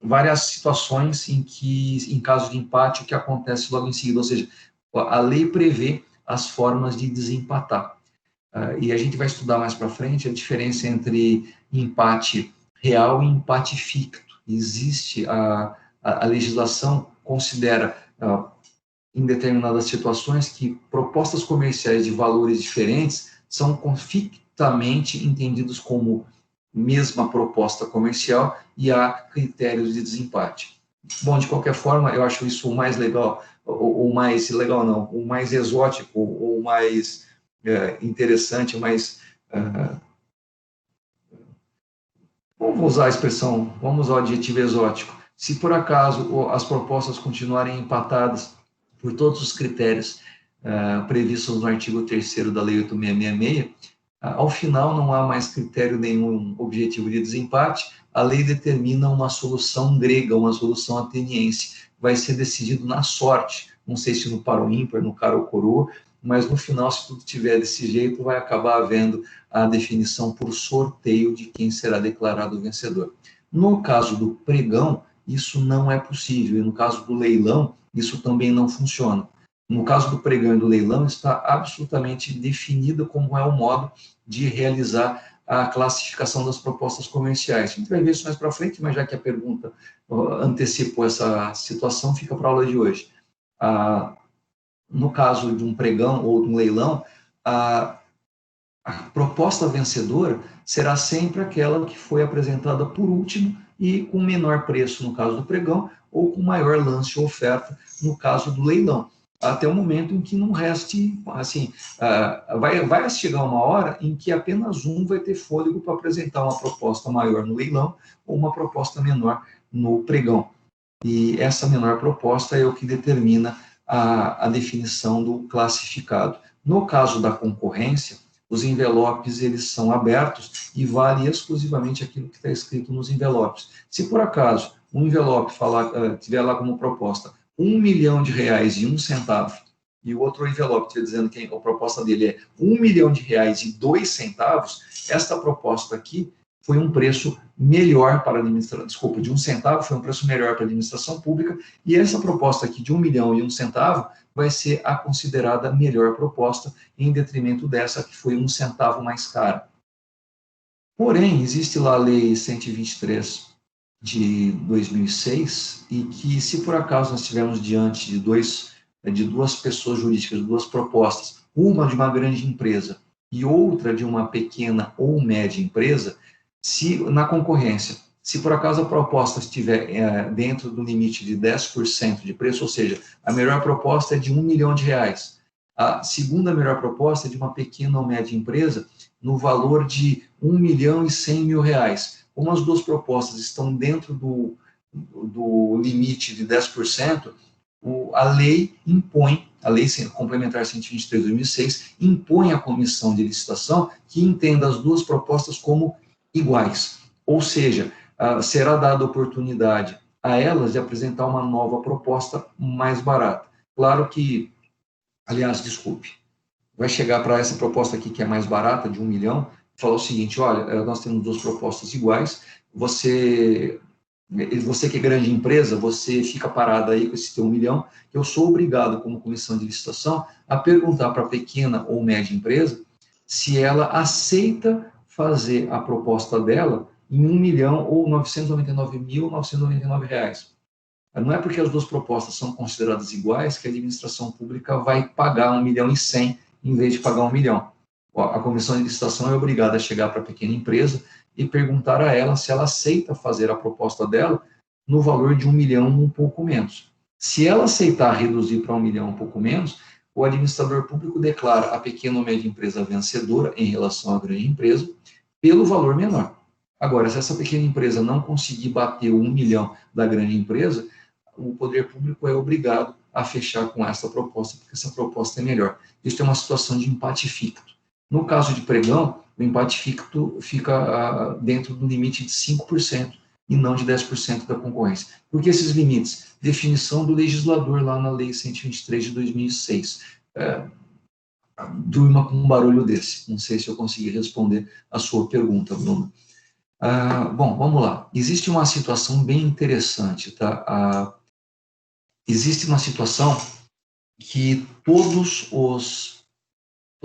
várias situações em caso de empate, o que acontece logo em seguida, ou seja, a lei prevê as formas de desempatar. E a gente vai estudar mais para frente a diferença entre empate real e empate ficto. Existe a legislação considera em determinadas situações que propostas comerciais de valores diferentes são fictamente entendidos como mesma proposta comercial e há critérios de desempate. Bom, de qualquer forma, eu acho isso o mais legal, ou mais legal não, o mais exótico, ou mais interessante, mais... vamos usar a expressão, vamos usar o adjetivo exótico. Se por acaso as propostas continuarem empatadas por todos os critérios previstos no artigo 3º da Lei 8666, ao final não há mais critério nenhum objetivo de desempate, a lei determina uma solução grega, uma solução ateniense, vai ser decidido na sorte, não sei se no par ou ímpar, no cara ou coroa, mas no final, se tudo estiver desse jeito, vai acabar havendo a definição por sorteio de quem será declarado vencedor. No caso do pregão, isso não é possível, e no caso do leilão, isso também não funciona. No caso do pregão e do leilão, está absolutamente definido como é o modo de realizar a classificação das propostas comerciais. A gente vai ver isso mais para frente, mas já que a pergunta antecipou essa situação, fica para a aula de hoje. No caso de um pregão ou de um leilão, a proposta vencedora será sempre aquela que foi apresentada por último e com menor preço, no caso do pregão, ou com maior lance ou oferta, no caso do leilão. Até o momento em que não reste, assim, vai chegar uma hora em que apenas um vai ter fôlego para apresentar uma proposta maior no leilão ou uma proposta menor no pregão. E essa menor proposta é o que determina a definição do classificado. No caso da concorrência, os envelopes eles são abertos e vale exclusivamente aquilo que está escrito nos envelopes. Se por acaso um envelope tiver lá como proposta R$1 milhão e 1 centavo, e o outro envelope estiver dizendo que a proposta dele é R$1 milhão e 2 centavos, esta proposta aqui foi um preço melhor para a administração, desculpa, de 1 centavo foi um preço melhor para a administração pública, e essa proposta aqui de R$1 milhão e 1 centavo vai ser a considerada melhor proposta, em detrimento dessa que foi 1 centavo mais cara. Porém, existe lá a Lei 123 de 2006, e que, se por acaso nós estivermos diante de duas pessoas jurídicas, duas propostas, uma de uma grande empresa e outra de uma pequena ou média empresa, se na concorrência, se por acaso a proposta estiver dentro do limite de 10% de preço, ou seja, a melhor proposta é de R$1 milhão, a segunda melhor proposta é de uma pequena ou média empresa no valor de R$1 milhão e 100 mil. Como as duas propostas estão dentro do limite de 10%, a lei impõe, a Lei Complementar 123 de 2006, impõe à comissão de licitação que entenda as duas propostas como iguais. Ou seja, será dada oportunidade a elas de apresentar uma nova proposta mais barata. Claro que, aliás, desculpe, vai chegar para essa proposta aqui que é mais barata, de R$1 milhão, falar o seguinte: olha, nós temos duas propostas iguais, você que é grande empresa, você fica parado aí com esse teu R$1 milhão, eu sou obrigado, como comissão de licitação, a perguntar para a pequena ou média empresa se ela aceita fazer a proposta dela em R$1 milhão ou R$ 999.999. Não é porque as duas propostas são consideradas iguais que a administração pública vai pagar R$1 milhão e 100 em vez de pagar R$1 milhão. A comissão de licitação é obrigada a chegar para a pequena empresa e perguntar a ela se ela aceita fazer a proposta dela no valor de R$1 milhão, um pouco menos. Se ela aceitar reduzir para R$1 milhão, um pouco menos, o administrador público declara a pequena ou média empresa vencedora em relação à grande empresa pelo valor menor. Agora, se essa pequena empresa não conseguir bater o R$1 milhão da grande empresa, o poder público é obrigado a fechar com essa proposta, porque essa proposta é melhor. Isso é uma situação de empate ficto. No caso de pregão, o empate ficto fica dentro do limite de 5% e não de 10% da concorrência. Por que esses limites? Definição do legislador lá na Lei 123 de 2006. Durma com um barulho desse. Não sei se eu consegui responder a sua pergunta, Bruno. Bom, vamos lá. Existe uma situação bem interessante, tá? Existe uma situação que todos os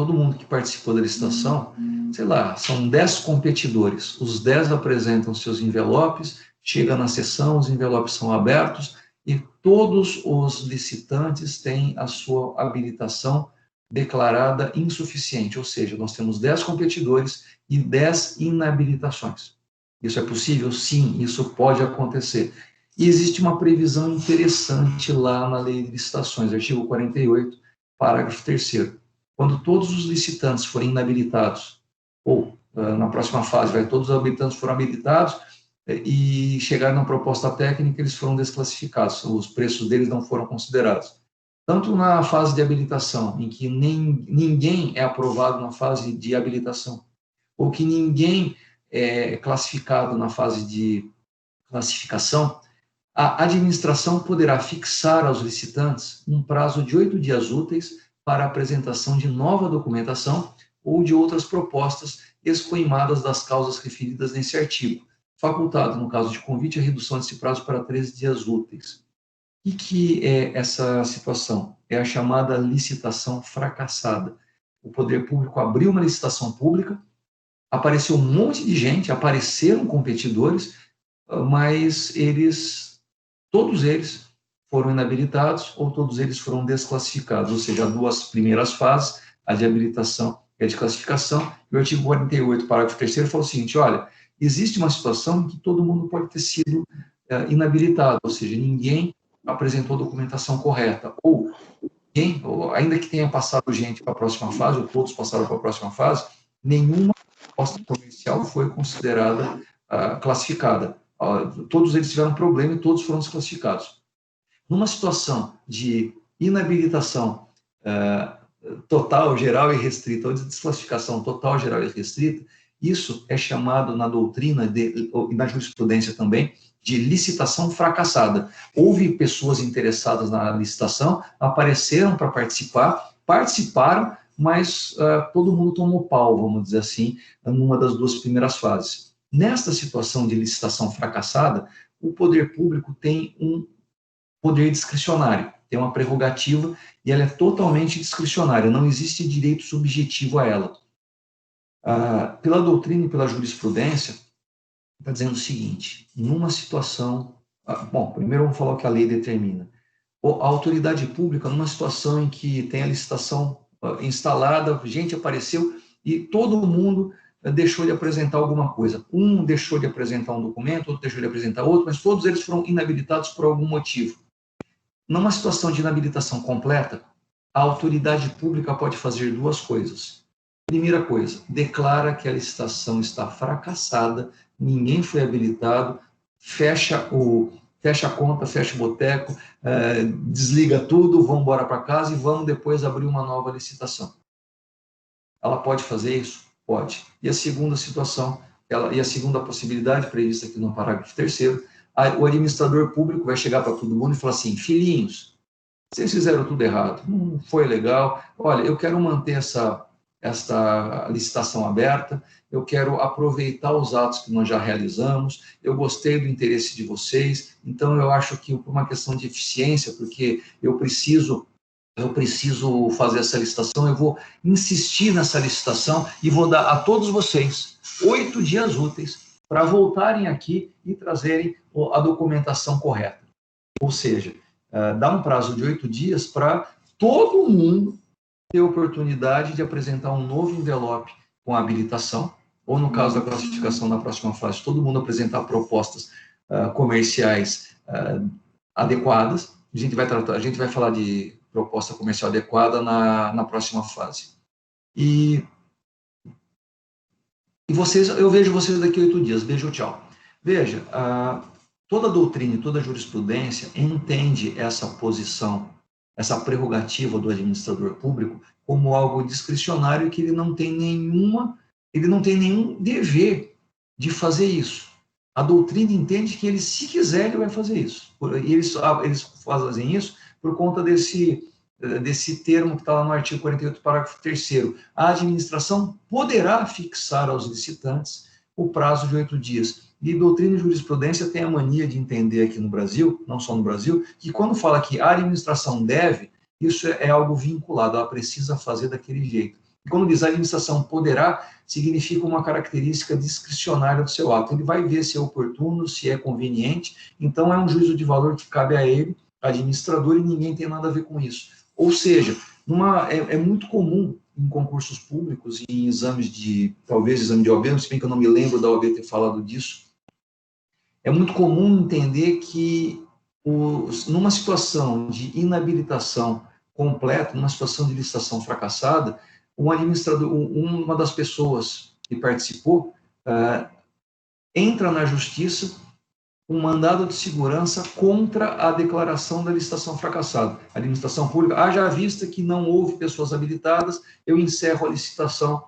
todo mundo que participou da licitação, sei lá, são 10 competidores, os 10 apresentam seus envelopes, chega na sessão, os envelopes são abertos e todos os licitantes têm a sua habilitação declarada insuficiente, ou seja, nós temos 10 competidores e 10 inabilitações. Isso é possível? Sim, isso pode acontecer. E existe uma previsão interessante lá na Lei de Licitações, artigo 48, parágrafo 3º. Quando todos os licitantes forem inabilitados, ou na próxima fase, todos os habilitantes foram habilitados e chegaram na proposta técnica, eles foram desclassificados, os preços deles não foram considerados. Tanto na fase de habilitação, em que ninguém é aprovado na fase de habilitação, ou que ninguém é classificado na fase de classificação, a administração poderá fixar aos licitantes um prazo de 8 dias úteis para a apresentação de nova documentação ou de outras propostas escoimadas das causas referidas nesse artigo, facultado, no caso de convite, a redução desse prazo para 13 dias úteis. O que é essa situação? É a chamada licitação fracassada. O poder público abriu uma licitação pública, apareceu um monte de gente, apareceram competidores, mas todos eles foram inabilitados ou todos eles foram desclassificados, ou seja, as duas primeiras fases, a de habilitação e a de classificação, e o artigo 48, parágrafo 3º, fala o seguinte, olha, existe uma situação em que todo mundo pode ter sido inabilitado, ou seja, ninguém apresentou a documentação correta, ou ainda que tenha passado gente para a próxima fase, ou todos passaram para a próxima fase, nenhuma proposta comercial foi considerada classificada. Todos eles tiveram problema e todos foram desclassificados. Numa situação de inabilitação total, geral e restrita, ou de desclassificação total, geral e restrita, isso é chamado na doutrina e na jurisprudência também de licitação fracassada. Houve pessoas interessadas na licitação, apareceram para participar, participaram, mas todo mundo tomou pau, vamos dizer assim, numa das duas primeiras fases. Nesta situação de licitação fracassada, o poder público tem um poder discricionário, tem uma prerrogativa e ela é totalmente discricionária, não existe direito subjetivo a ela. Pela doutrina e pela jurisprudência, está dizendo o seguinte, numa situação... bom, primeiro vamos falar o que a lei determina. A autoridade pública, numa situação em que tem a licitação instalada, gente apareceu e todo mundo deixou de apresentar alguma coisa. Um deixou de apresentar um documento, outro deixou de apresentar outro, mas todos eles foram inabilitados por algum motivo. Numa situação de inabilitação completa, a autoridade pública pode fazer duas coisas. Primeira coisa, declara que a licitação está fracassada, ninguém foi habilitado, fecha a conta, fecha o boteco, desliga tudo, vamos embora para casa e vamos depois abrir uma nova licitação. Ela pode fazer isso? Pode. E a segunda situação, e a segunda possibilidade prevista aqui no parágrafo 3º, o administrador público vai chegar para todo mundo e falar assim, filhinhos, vocês fizeram tudo errado, não foi legal, olha, eu quero manter essa licitação aberta, eu quero aproveitar os atos que nós já realizamos, eu gostei do interesse de vocês, então eu acho que por uma questão de eficiência, porque eu preciso fazer essa licitação, eu vou insistir nessa licitação e vou dar a todos vocês 8 dias úteis para voltarem aqui e trazerem a documentação correta. Ou seja, dá um prazo de 8 dias para todo mundo ter oportunidade de apresentar um novo envelope com habilitação, ou no caso da classificação na próxima fase, todo mundo apresentar propostas comerciais adequadas. A gente vai falar de proposta comercial adequada na próxima fase. E vocês, eu vejo vocês daqui a 8 dias. Beijo, tchau. Veja, toda a doutrina e toda a jurisprudência entende essa posição, essa prerrogativa do administrador público como algo discricionário que ele não tem nenhum dever de fazer isso. A doutrina entende que ele, se quiser, ele vai fazer isso. E eles fazem isso por conta desse termo que está lá no artigo 48, parágrafo 3º. A administração poderá fixar aos licitantes o prazo de 8 dias. E doutrina e jurisprudência tem a mania de entender aqui no Brasil, não só no Brasil, que quando fala que a administração deve, isso é algo vinculado, ela precisa fazer daquele jeito. Quando diz a administração poderá, significa uma característica discricionária do seu ato. Ele vai ver se é oportuno, se é conveniente, então é um juízo de valor que cabe a ele, administrador, e ninguém tem nada a ver com isso. Ou seja, é muito comum em concursos públicos e em exames talvez exame de OAB, se bem que eu não me lembro da OAB ter falado disso, é muito comum entender que numa situação de inabilitação completa, numa situação de licitação fracassada, um administrador, uma das pessoas que participou, entra na justiça um mandado de segurança contra a declaração da licitação fracassada. A administração pública, haja vista que não houve pessoas habilitadas, eu encerro a licitação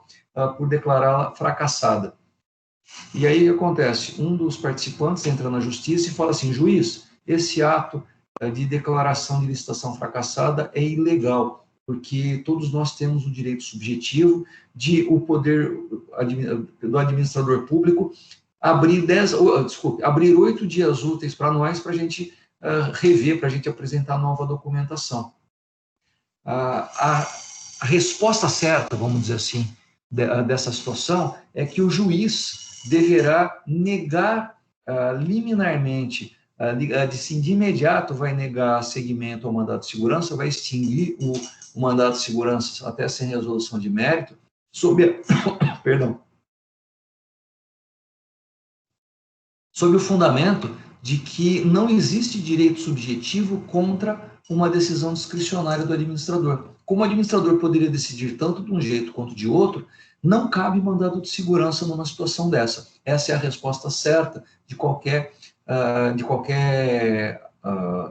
por declará-la fracassada. E aí o que acontece? Um dos participantes entra na justiça e fala assim, juiz, esse ato de declaração de licitação fracassada é ilegal, porque todos nós temos o direito subjetivo de o poder do administrador público abrir 8 dias úteis para nós, para a gente rever, para a gente apresentar nova documentação. A resposta certa, vamos dizer assim, dessa situação é que o juiz deverá negar liminarmente, de imediato vai negar seguimento ao mandado de segurança, vai extinguir o mandado de segurança até sem resolução de mérito, sob o fundamento de que não existe direito subjetivo contra uma decisão discricionária do administrador. Como o administrador poderia decidir tanto de um jeito quanto de outro, não cabe mandado de segurança numa situação dessa. Essa é a resposta certa de qualquer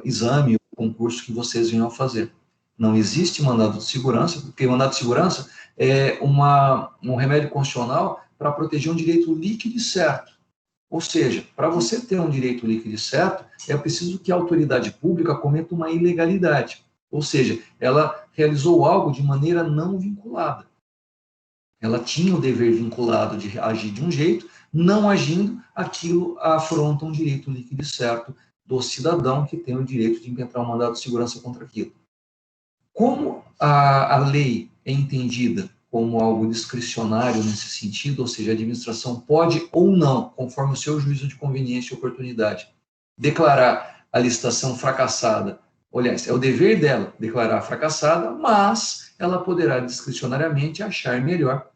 exame ou concurso que vocês venham a fazer. Não existe mandado de segurança, porque o mandado de segurança é um remédio constitucional para proteger um direito líquido e certo. Ou seja, para você ter um direito líquido e certo, é preciso que a autoridade pública cometa uma ilegalidade. Ou seja, ela realizou algo de maneira não vinculada. Ela tinha o dever vinculado de agir de um jeito, não agindo, aquilo afronta um direito líquido e certo do cidadão que tem o direito de impetrar um mandado de segurança contra aquilo. Como a lei é entendida como algo discricionário nesse sentido, ou seja, a administração pode ou não, conforme o seu juízo de conveniência e oportunidade, declarar a licitação fracassada. Aliás, é o dever dela declarar fracassada, mas ela poderá discricionariamente achar melhor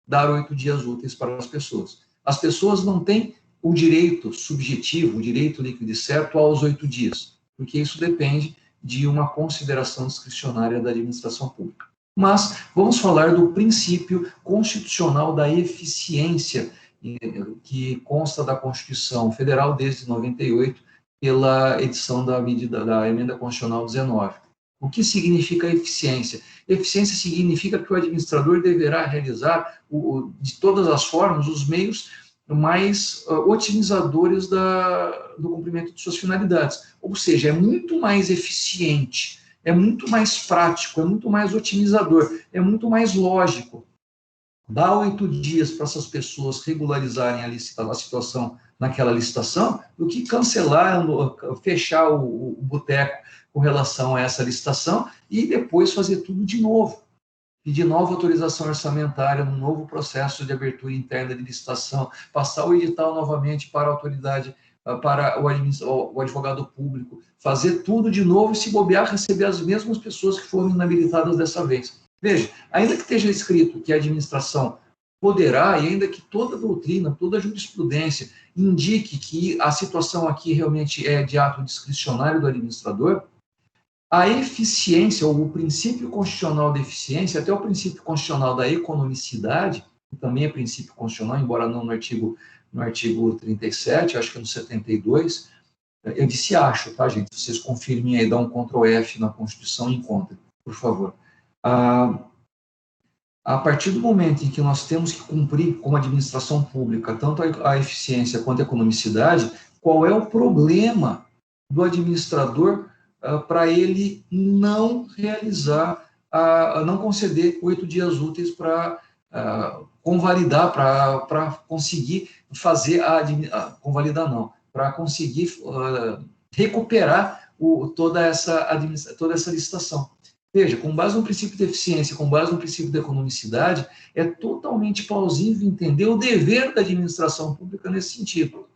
dar 8 dias úteis para as pessoas. As pessoas não têm o direito subjetivo, o direito líquido e certo aos 8 dias, porque isso depende de uma consideração discricionária da administração pública. Mas vamos falar do princípio constitucional da eficiência, que consta da Constituição Federal desde 98, pela edição da Emenda Constitucional 19. O que significa eficiência? Eficiência significa que o administrador deverá realizar, de todas as formas, os meios mais otimizadores do cumprimento de suas finalidades. Ou seja, é muito mais eficiente, é muito mais prático, é muito mais otimizador, é muito mais lógico. Dá 8 dias para essas pessoas regularizarem a situação naquela licitação, do que cancelar, fechar o boteco com relação a essa licitação e depois fazer tudo de novo. Pedir nova autorização orçamentária, um novo processo de abertura interna de licitação, passar o edital novamente para a autoridade, para o advogado público, fazer tudo de novo e, se bobear, receber as mesmas pessoas que foram inabilitadas dessa vez. Veja, ainda que esteja escrito que a administração poderá, e ainda que toda a doutrina, toda a jurisprudência indique que a situação aqui realmente é de ato discricionário do administrador, a eficiência, ou o princípio constitucional da eficiência, até o princípio constitucional da economicidade, que também é princípio constitucional, embora não no artigo 37, acho que é no 72, eu disse acho, tá, gente? Vocês confirmem aí, dá um Ctrl F na Constituição e encontrem, por favor. A partir do momento em que nós temos que cumprir como administração pública tanto a eficiência quanto a economicidade, qual é o problema do administrador para ele não realizar, não conceder 8 dias úteis para convalidar, para conseguir fazer convalidar não, para conseguir recuperar toda essa licitação. Veja, com base no princípio de eficiência, com base no princípio da economicidade, é totalmente plausível entender o dever da administração pública nesse sentido.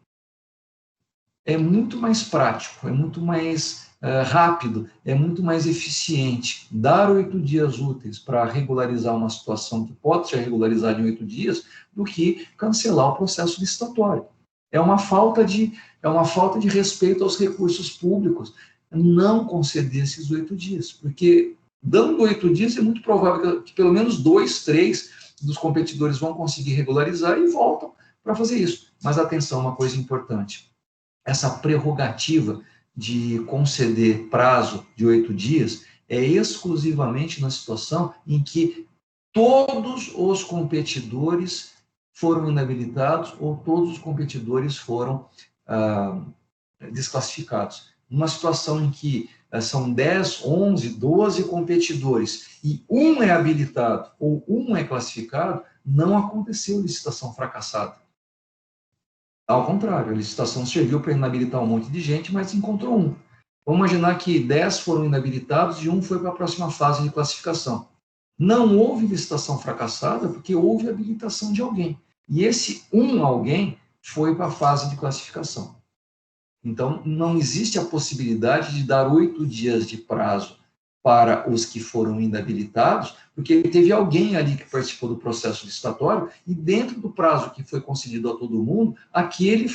É muito mais prático, é muito mais rápido, é muito mais eficiente dar 8 dias úteis para regularizar uma situação que pode ser regularizada em 8 dias do que cancelar o processo licitatório. É uma falta de respeito aos recursos públicos não conceder esses 8 dias, porque dando 8 dias é muito provável que pelo menos 2, 3 dos competidores vão conseguir regularizar e voltam para fazer isso. Mas atenção, uma coisa importante, essa prerrogativa de conceder prazo de 8 dias é exclusivamente na situação em que todos os competidores foram inabilitados ou todos os competidores foram desclassificados. Numa situação em que são 10, 11, 12 competidores e um é habilitado ou um é classificado, não aconteceu licitação fracassada. Ao contrário, a licitação serviu para inabilitar um monte de gente, mas encontrou um. Vamos imaginar que 10 foram inabilitados e um foi para a próxima fase de classificação. Não houve licitação fracassada porque houve habilitação de alguém. E esse um alguém foi para a fase de classificação. Então, não existe a possibilidade de dar 8 dias de prazo para os que foram inabilitados, porque teve alguém ali que participou do processo licitatório e dentro do prazo que foi concedido a todo mundo, aquele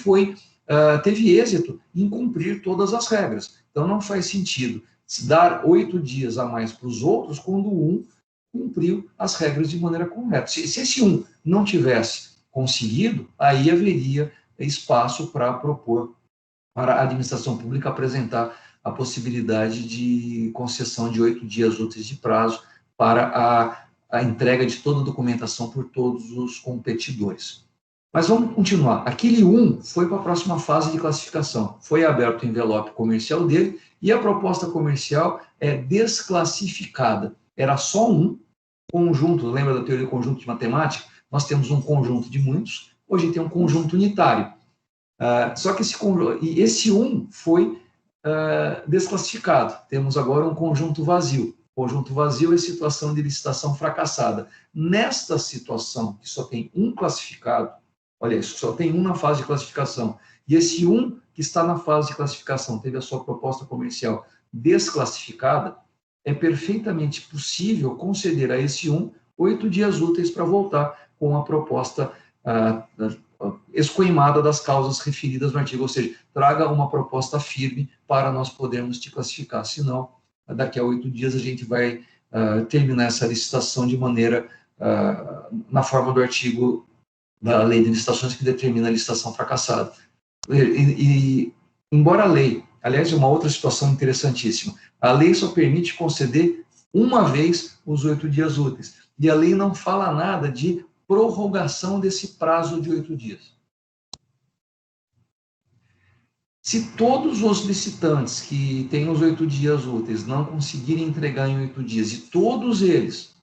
teve êxito em cumprir todas as regras. Então, não faz sentido dar 8 dias a mais para os outros quando um cumpriu as regras de maneira correta. Se esse um não tivesse conseguido, aí haveria espaço para propor para a administração pública apresentar a possibilidade de concessão de 8 dias úteis de prazo para a entrega de toda a documentação por todos os competidores. Mas vamos continuar. Aquele foi para a próxima fase de classificação. Foi aberto o envelope comercial dele e a proposta comercial é desclassificada. Era só um conjunto, lembra da teoria do conjunto de matemática? Nós temos um conjunto de muitos, hoje tem um conjunto unitário. Só que esse foi desclassificado. Temos agora um conjunto vazio. Conjunto vazio é situação de licitação fracassada. Nesta situação, que só tem um classificado, olha isso, só tem um na fase de classificação, e esse um que está na fase de classificação teve a sua proposta comercial desclassificada, é perfeitamente possível conceder a esse 8 dias úteis para voltar com a proposta escoimada das causas referidas no artigo, ou seja, traga uma proposta firme para nós podermos te classificar, senão daqui a 8 dias a gente vai terminar essa licitação de maneira, na forma do artigo da lei de licitações que determina a licitação fracassada. Embora a lei, aliás, é uma outra situação interessantíssima, a lei só permite conceder uma vez os 8 dias úteis, e a lei não fala nada de prorrogação desse prazo de 8 dias. Se todos os licitantes que têm os 8 dias úteis não conseguirem entregar em 8 dias e todos eles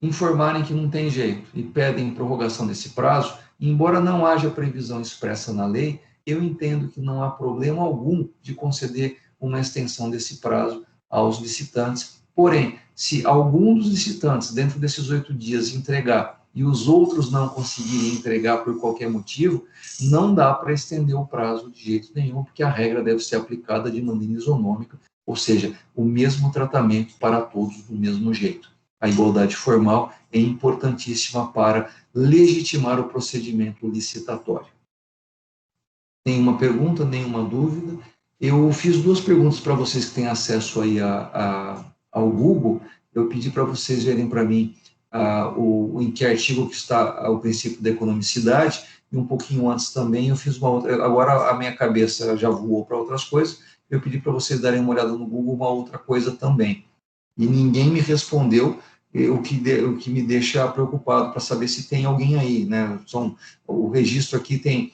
informarem que não tem jeito e pedem prorrogação desse prazo, embora não haja previsão expressa na lei, eu entendo que não há problema algum de conceder uma extensão desse prazo aos licitantes. Porém, se algum dos licitantes, dentro desses 8 dias, entregar e os outros não conseguirem entregar por qualquer motivo, não dá para estender o prazo de jeito nenhum, porque a regra deve ser aplicada de maneira isonômica, ou seja, o mesmo tratamento para todos do mesmo jeito. A igualdade formal é importantíssima para legitimar o procedimento licitatório. Nenhuma pergunta, nenhuma dúvida. Eu fiz 2 perguntas para vocês que têm acesso aí ao Google. Eu pedi para vocês verem para mim em que artigo que está o princípio da economicidade, e um pouquinho antes também eu fiz uma outra, agora a minha cabeça já voou para outras coisas, eu pedi para vocês darem uma olhada no Google uma outra coisa também. E ninguém me respondeu, o que me deixa preocupado para saber se tem alguém aí, né? O registro aqui tem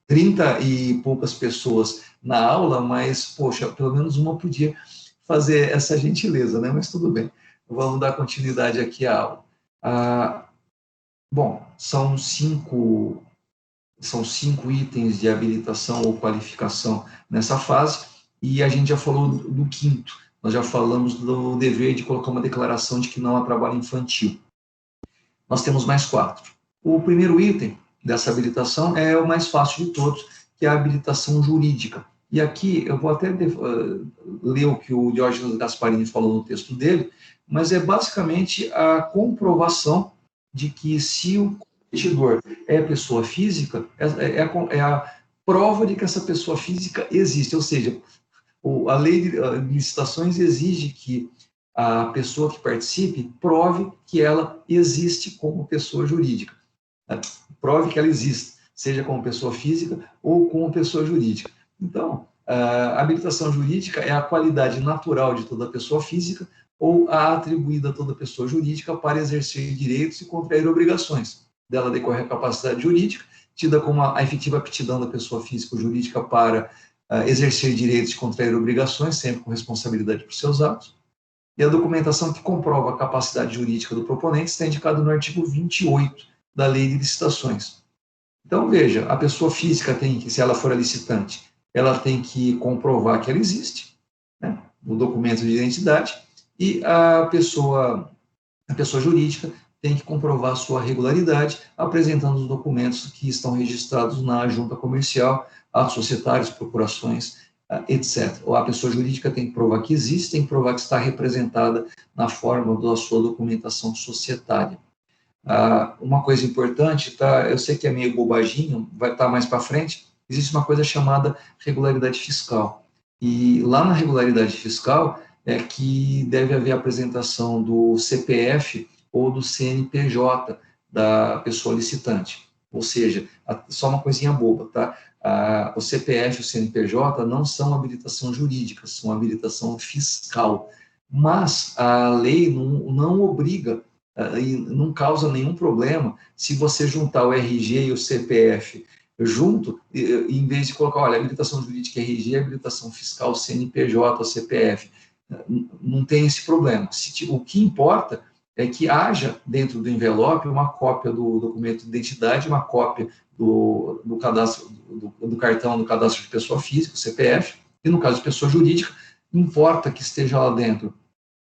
30 e poucas pessoas na aula, mas, poxa, pelo menos uma podia fazer essa gentileza, né? Mas tudo bem. Vamos dar continuidade aqui à aula. Bom, são cinco itens de habilitação ou qualificação nessa fase, e a gente já falou do quinto, nós já falamos do dever de colocar uma declaração de que não há trabalho infantil. Nós temos mais 4. O primeiro item dessa habilitação é o mais fácil de todos, que é a habilitação jurídica. E aqui eu vou até ler o que o Diógenes Gasparini falou no texto dele, mas é basicamente a comprovação de que se o competidor é pessoa física, é a prova de que essa pessoa física existe, ou seja, a lei de licitações exige que a pessoa que participe prove que ela existe como pessoa jurídica. Prove que ela existe, seja como pessoa física ou como pessoa jurídica. Então, a habilitação jurídica é a qualidade natural de toda pessoa física ou a atribuída a toda pessoa jurídica para exercer direitos e contrair obrigações. Dela decorre a capacidade jurídica, tida como a efetiva aptidão da pessoa física ou jurídica para exercer direitos e contrair obrigações, sempre com responsabilidade por seus atos. E a documentação que comprova a capacidade jurídica do proponente está indicada no artigo 28 da Lei de Licitações. Então, veja, a pessoa física tem que, se ela for a licitante, ela tem que comprovar que ela existe, né, no documento de identidade, e a pessoa jurídica tem que comprovar a sua regularidade, apresentando os documentos que estão registrados na junta comercial, atos societários, procurações, etc. Ou a pessoa jurídica tem que provar que existe, tem que provar que está representada na forma da sua documentação societária. Uma coisa importante, tá? Eu sei que é meio bobaginho, vai estar mais para frente, existe uma coisa chamada regularidade fiscal. E lá na regularidade fiscal é que deve haver a apresentação do CPF ou do CNPJ da pessoa licitante. Ou seja, só uma coisinha boba, tá? O CPF e o CNPJ não são habilitação jurídica, são habilitação fiscal. Mas a lei não obriga e não causa nenhum problema se você juntar o RG e o CPF junto, em vez de colocar, olha, habilitação jurídica RG, habilitação fiscal CNPJ, CPF. Não tem esse problema. O que importa é que haja dentro do envelope uma cópia do documento de identidade, uma cópia do cadastro, do cartão do cadastro de pessoa física, o CPF, e no caso de pessoa jurídica, importa que esteja lá dentro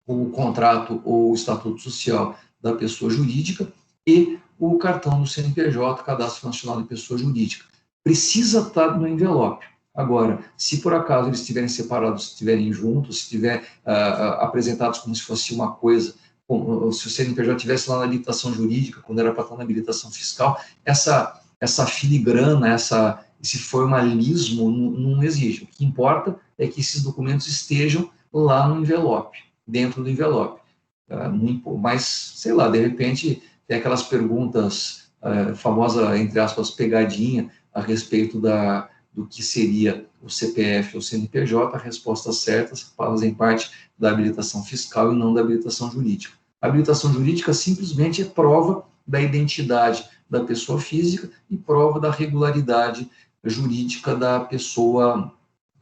o contrato ou o estatuto social da pessoa jurídica e o cartão do CNPJ, Cadastro Nacional de Pessoa Jurídica. Precisa estar no envelope. Agora, se por acaso eles estiverem separados, se estiverem juntos, se estiver apresentados como se fosse uma coisa, se o CNPJ estivesse lá na habilitação jurídica, quando era para estar na habilitação fiscal, essa filigrana, esse formalismo não existe. O que importa é que esses documentos estejam lá no envelope, dentro do envelope. Mas, sei lá, de repente, tem aquelas perguntas, famosa, entre aspas, pegadinha, a respeito do que seria o CPF ou o CNPJ, respostas certas fazem parte da habilitação fiscal e não da habilitação jurídica. A habilitação jurídica simplesmente é prova da identidade da pessoa física e prova da regularidade jurídica da pessoa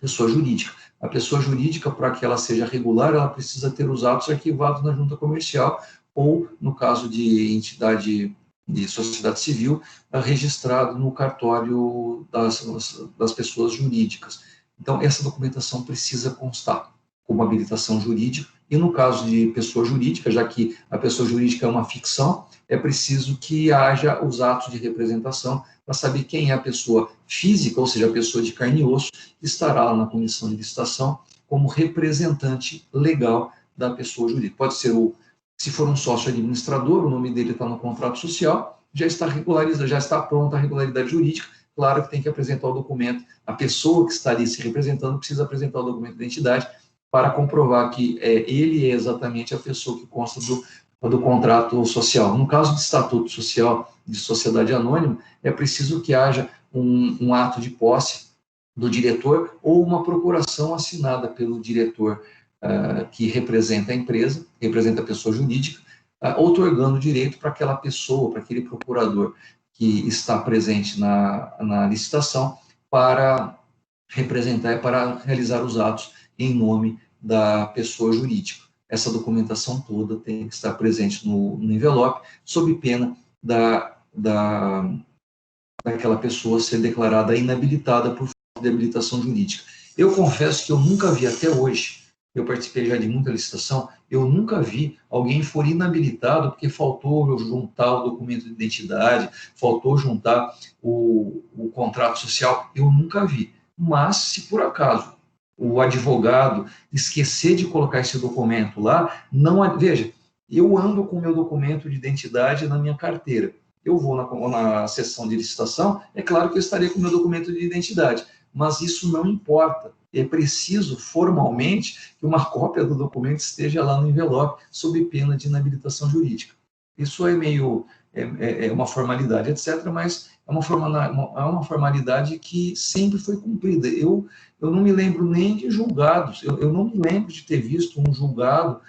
jurídica. A pessoa jurídica, para que ela seja regular, ela precisa ter os atos arquivados na junta comercial ou, no caso de entidade de sociedade civil, registrado no cartório das pessoas jurídicas. Então, essa documentação precisa constar como habilitação jurídica, e no caso de pessoa jurídica, já que a pessoa jurídica é uma ficção, é preciso que haja os atos de representação para saber quem é a pessoa física, ou seja, a pessoa de carne e osso, que estará lá na comissão de licitação como representante legal da pessoa jurídica. Pode ser, se for um sócio administrador, o nome dele está no contrato social, já está regularizado, já está pronta a regularidade jurídica. Claro que tem que apresentar o documento, a pessoa que está ali se representando precisa apresentar o documento de identidade para comprovar que ele é exatamente a pessoa que consta do contrato social. No caso de estatuto social de sociedade anônima, é preciso que haja um ato de posse do diretor ou uma procuração assinada pelo diretor que representa a empresa, representa a pessoa jurídica, outorgando direito para aquela pessoa, para aquele procurador que está presente na licitação para representar e para realizar os atos em nome da pessoa jurídica. Essa documentação toda tem que estar presente no envelope, sob pena daquela pessoa ser declarada inabilitada por falta de habilitação jurídica. Eu confesso que eu nunca vi até hoje eu participei já de muita licitação, eu nunca vi alguém for inabilitado porque faltou juntar o documento de identidade, faltou juntar o contrato social, eu nunca vi. Mas, se por acaso o advogado esquecer de colocar esse documento lá, não, veja, eu ando com o meu documento de identidade na minha carteira. Eu vou na sessão de licitação, é claro que eu estarei com o meu documento de identidade, mas isso não importa. É preciso, formalmente, que uma cópia do documento esteja lá no envelope, sob pena de inabilitação jurídica. Isso é meio, uma formalidade, etc., mas é uma formalidade que sempre foi cumprida. Eu não me lembro nem de julgados, eu não me lembro de ter visto um julgado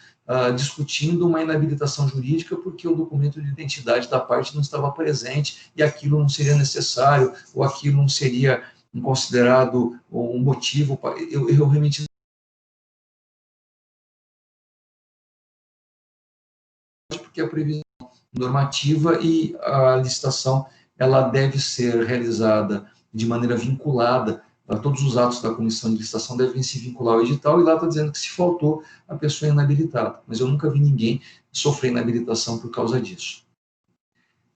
discutindo uma inabilitação jurídica porque o documento de identidade da parte não estava presente e aquilo não seria necessário, ou aquilo não seria considerado um motivo. Eu realmente, porque a previsão normativa e a licitação ela deve ser realizada de maneira vinculada. Todos os atos da comissão de licitação devem se vincular ao edital, e lá está dizendo que se faltou, a pessoa é inabilitada. Mas eu nunca vi ninguém sofrer inabilitação por causa disso.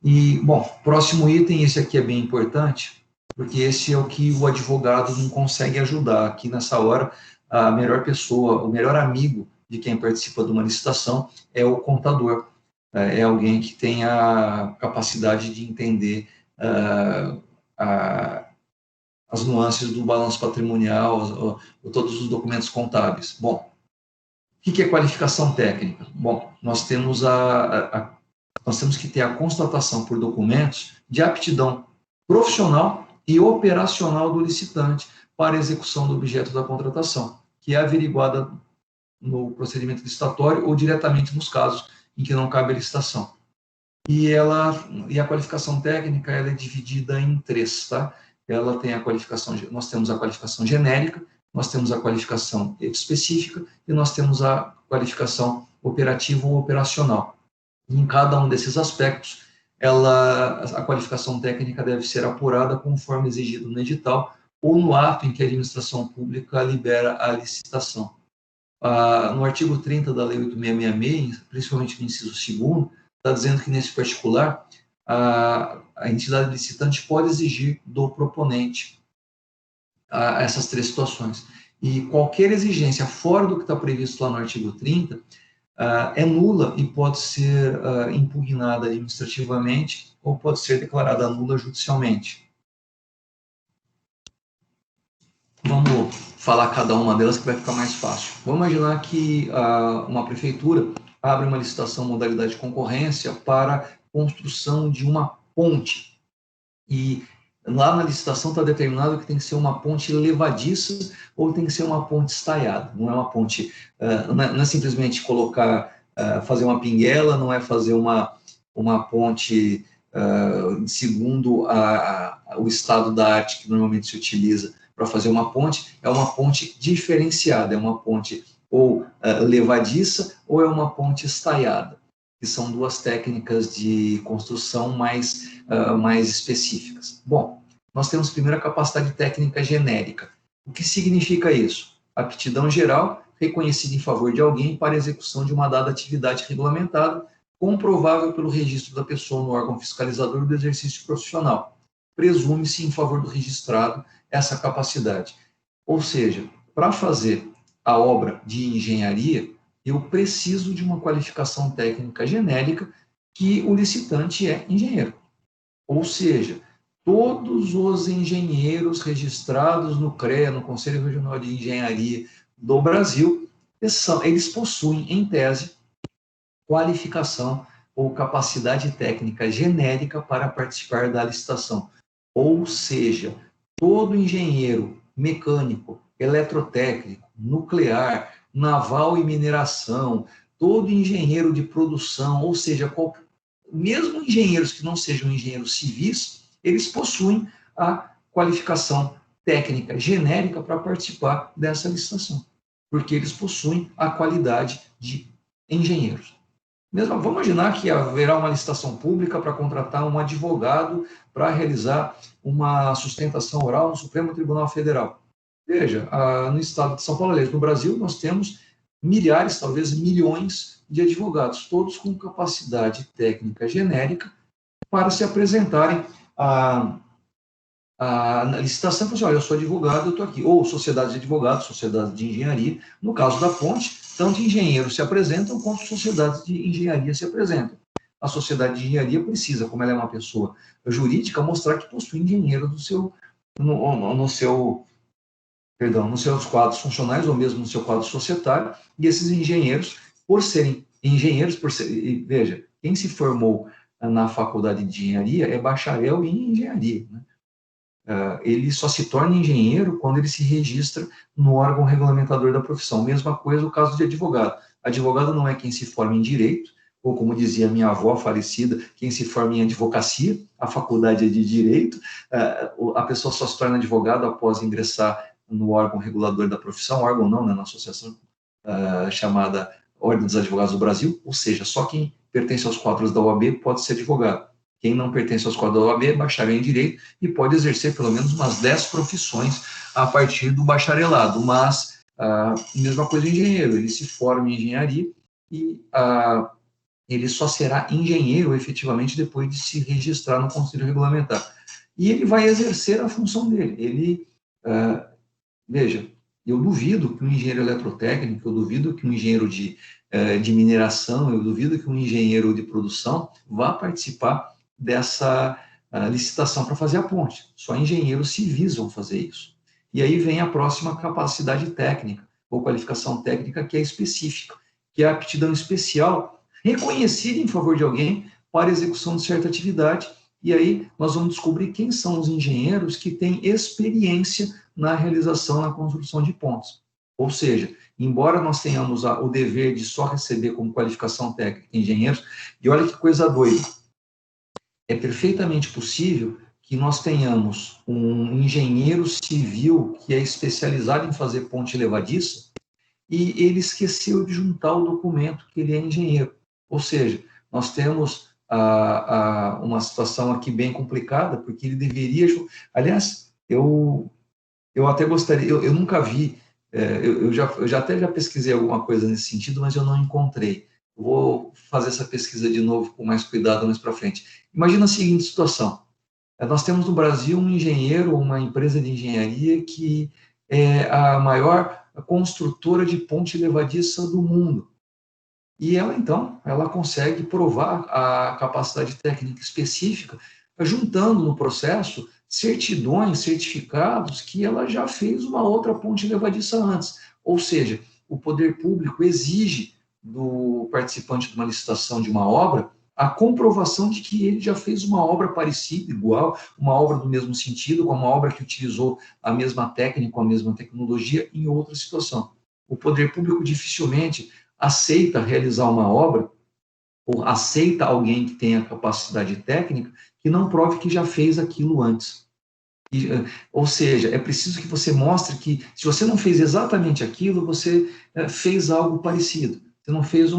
E, bom, próximo item, esse aqui é bem importante, porque esse é o que o advogado não consegue ajudar. Aqui nessa hora, a melhor pessoa, o melhor amigo de quem participa de uma licitação é o contador. É alguém que tem a capacidade de entender as nuances do balanço patrimonial, todos os documentos contábeis. Bom, o que é qualificação técnica? Bom, nós temos que ter a constatação por documentos de aptidão profissional e operacional do licitante para a execução do objeto da contratação, que é averiguada no procedimento licitatório ou diretamente nos casos em que não cabe a licitação. E a qualificação técnica ela é dividida em três, tá? Ela tem nós temos a qualificação genérica, nós temos a qualificação específica e nós temos a qualificação operativa ou operacional. E em cada um desses aspectos, a qualificação técnica deve ser apurada conforme exigido no edital ou no ato em que a administração pública libera a licitação. No artigo 30 da Lei 8.666, principalmente no inciso 2º, está dizendo que, nesse particular, a entidade licitante pode exigir do proponente essas três situações. E qualquer exigência fora do que está previsto lá no artigo 30 é nula e pode ser impugnada administrativamente ou pode ser declarada nula judicialmente. Vamos falar cada uma delas que vai ficar mais fácil. Vamos imaginar que uma prefeitura abre uma licitação modalidade de concorrência para construção de uma ponte. E lá na licitação está determinado que tem que ser uma ponte levadiça ou tem que ser uma ponte estaiada. Não é uma ponte, não é simplesmente fazer uma pinguela, não é fazer uma ponte segundo o estado da arte que normalmente se utiliza para fazer uma ponte, é uma ponte diferenciada, é uma ponte ou levadiça ou é uma ponte estaiada, que são duas técnicas de construção mais específicas. Bom, nós temos primeiro a capacidade técnica genérica. O que significa isso? Aptidão geral, reconhecida em favor de alguém para execução de uma dada atividade regulamentada, comprovável pelo registro da pessoa no órgão fiscalizador do exercício profissional. Presume-se em favor do registrado essa capacidade. Ou seja, para fazer a obra de engenharia, eu preciso de uma qualificação técnica genérica que o licitante é engenheiro. Ou seja, todos os engenheiros registrados no CREA, no Conselho Regional de Engenharia do Brasil, eles possuem, em tese, qualificação ou capacidade técnica genérica para participar da licitação. Ou seja, todo engenheiro mecânico, eletrotécnico, nuclear, naval e mineração, todo engenheiro de produção, ou seja, mesmo engenheiros que não sejam engenheiros civis, eles possuem a qualificação técnica genérica para participar dessa licitação, porque eles possuem a qualidade de engenheiros. Vamos imaginar que haverá uma licitação pública para contratar um advogado para realizar uma sustentação oral no Supremo Tribunal Federal. Veja, no estado de São Paulo, no Brasil, nós temos milhares, talvez milhões de advogados, todos com capacidade técnica genérica, para se apresentarem na licitação. Assim, olha, eu sou advogado, eu estou aqui. Ou sociedade de advogados, sociedade de engenharia. No caso da ponte, tanto engenheiros se apresentam, quanto sociedades de engenharia se apresentam. A sociedade de engenharia precisa, como ela é uma pessoa jurídica, mostrar que possui engenheiro nos seus quadros funcionais, ou mesmo no seu quadro societário, e esses engenheiros, por serem engenheiros, veja, quem se formou na faculdade de engenharia é bacharel em engenharia, né? Ele só se torna engenheiro quando ele se registra no órgão regulamentador da profissão. Mesma coisa no caso de advogado. Advogado não é quem se forma em direito, ou como dizia minha avó falecida, quem se forma em advocacia, a faculdade é de direito. A pessoa só se torna advogado após ingressar no órgão regulador da profissão, órgão não, né, na associação chamada Ordem dos Advogados do Brasil, ou seja, só quem pertence aos quadros da OAB pode ser advogado. Quem não pertence aos quadros da OAB é bacharel em Direito e pode exercer pelo menos umas 10 profissões a partir do bacharelado. Mas, mesma coisa, engenheiro. Ele se forma em engenharia e ele só será engenheiro, efetivamente, depois de se registrar no Conselho Regulamentar. E ele vai exercer a função dele. Veja, eu duvido que um engenheiro eletrotécnico, eu duvido que um engenheiro de mineração, eu duvido que um engenheiro de produção vá participar dessa licitação para fazer a ponte. Só engenheiros civis vão fazer isso. E aí vem a próxima capacidade técnica, ou qualificação técnica, que é específica, que é a aptidão especial reconhecida em favor de alguém para a execução de certa atividade. E aí nós vamos descobrir quem são os engenheiros que têm experiência na realização, na construção de pontes. Ou seja, embora nós tenhamos o dever de só receber como qualificação técnica engenheiros, e olha que coisa doida, é perfeitamente possível que nós tenhamos um engenheiro civil que é especializado em fazer ponte levadiça e ele esqueceu de juntar o documento que ele é engenheiro. Ou seja, nós temos uma situação aqui bem complicada, porque ele deveria... Aliás, eu até gostaria... Eu nunca vi... Eu já pesquisei alguma coisa nesse sentido, mas eu não encontrei. Vou fazer essa pesquisa de novo com mais cuidado mais para frente. Imagina a seguinte situação. Nós temos no Brasil um engenheiro, uma empresa de engenharia que é a maior construtora de ponte levadiça do mundo. E ela, então, ela consegue provar a capacidade técnica específica, juntando no processo certidões, certificados que ela já fez uma outra ponte levadiça antes. Ou seja, o poder público exige do participante de uma licitação de uma obra a comprovação de que ele já fez uma obra parecida, igual, uma obra do mesmo sentido, uma obra que utilizou a mesma técnica, a mesma tecnologia em outra situação. O poder público dificilmente aceita realizar uma obra ou aceita alguém que tenha capacidade técnica que não prove que já fez aquilo antes. Ou seja, é preciso que você mostre que, se você não fez exatamente aquilo, você fez algo parecido. Você não fez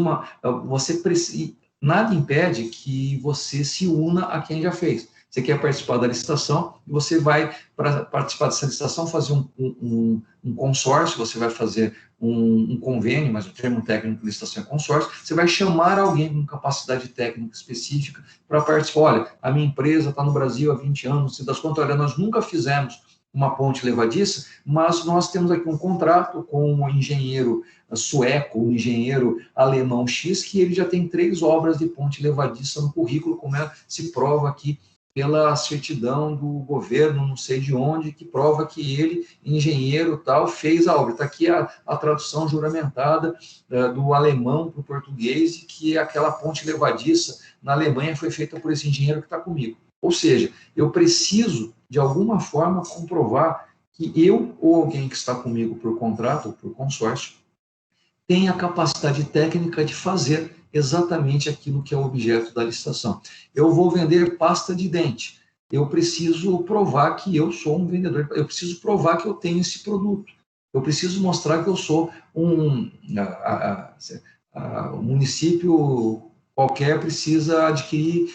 nada impede que você se una a quem já fez. Você quer participar da licitação, e você vai, para participar dessa licitação, fazer um consórcio, você vai fazer um convênio, mas o termo técnico de licitação é consórcio, você vai chamar alguém com capacidade técnica específica para participar. Olha, a minha empresa está no Brasil há 20 anos, se das contas, olha, nós nunca fizemos uma ponte levadiça, mas nós temos aqui um contrato com um engenheiro sueco, um engenheiro alemão X, que ele já tem 3 obras de ponte levadiça no currículo, como se prova aqui pela certidão do governo, não sei de onde, que prova que ele, engenheiro tal, fez a obra. Está aqui a tradução juramentada do alemão para o português, que aquela ponte levadiça na Alemanha foi feita por esse engenheiro que está comigo. Ou seja, eu preciso, de alguma forma, comprovar que eu ou alguém que está comigo por contrato ou por consórcio tem a capacidade técnica de fazer exatamente aquilo que é o objeto da licitação. Eu vou vender pasta de dente. Eu preciso provar que eu sou um vendedor. Eu preciso provar que eu tenho esse produto. Eu preciso mostrar que eu sou um município qualquer precisa adquirir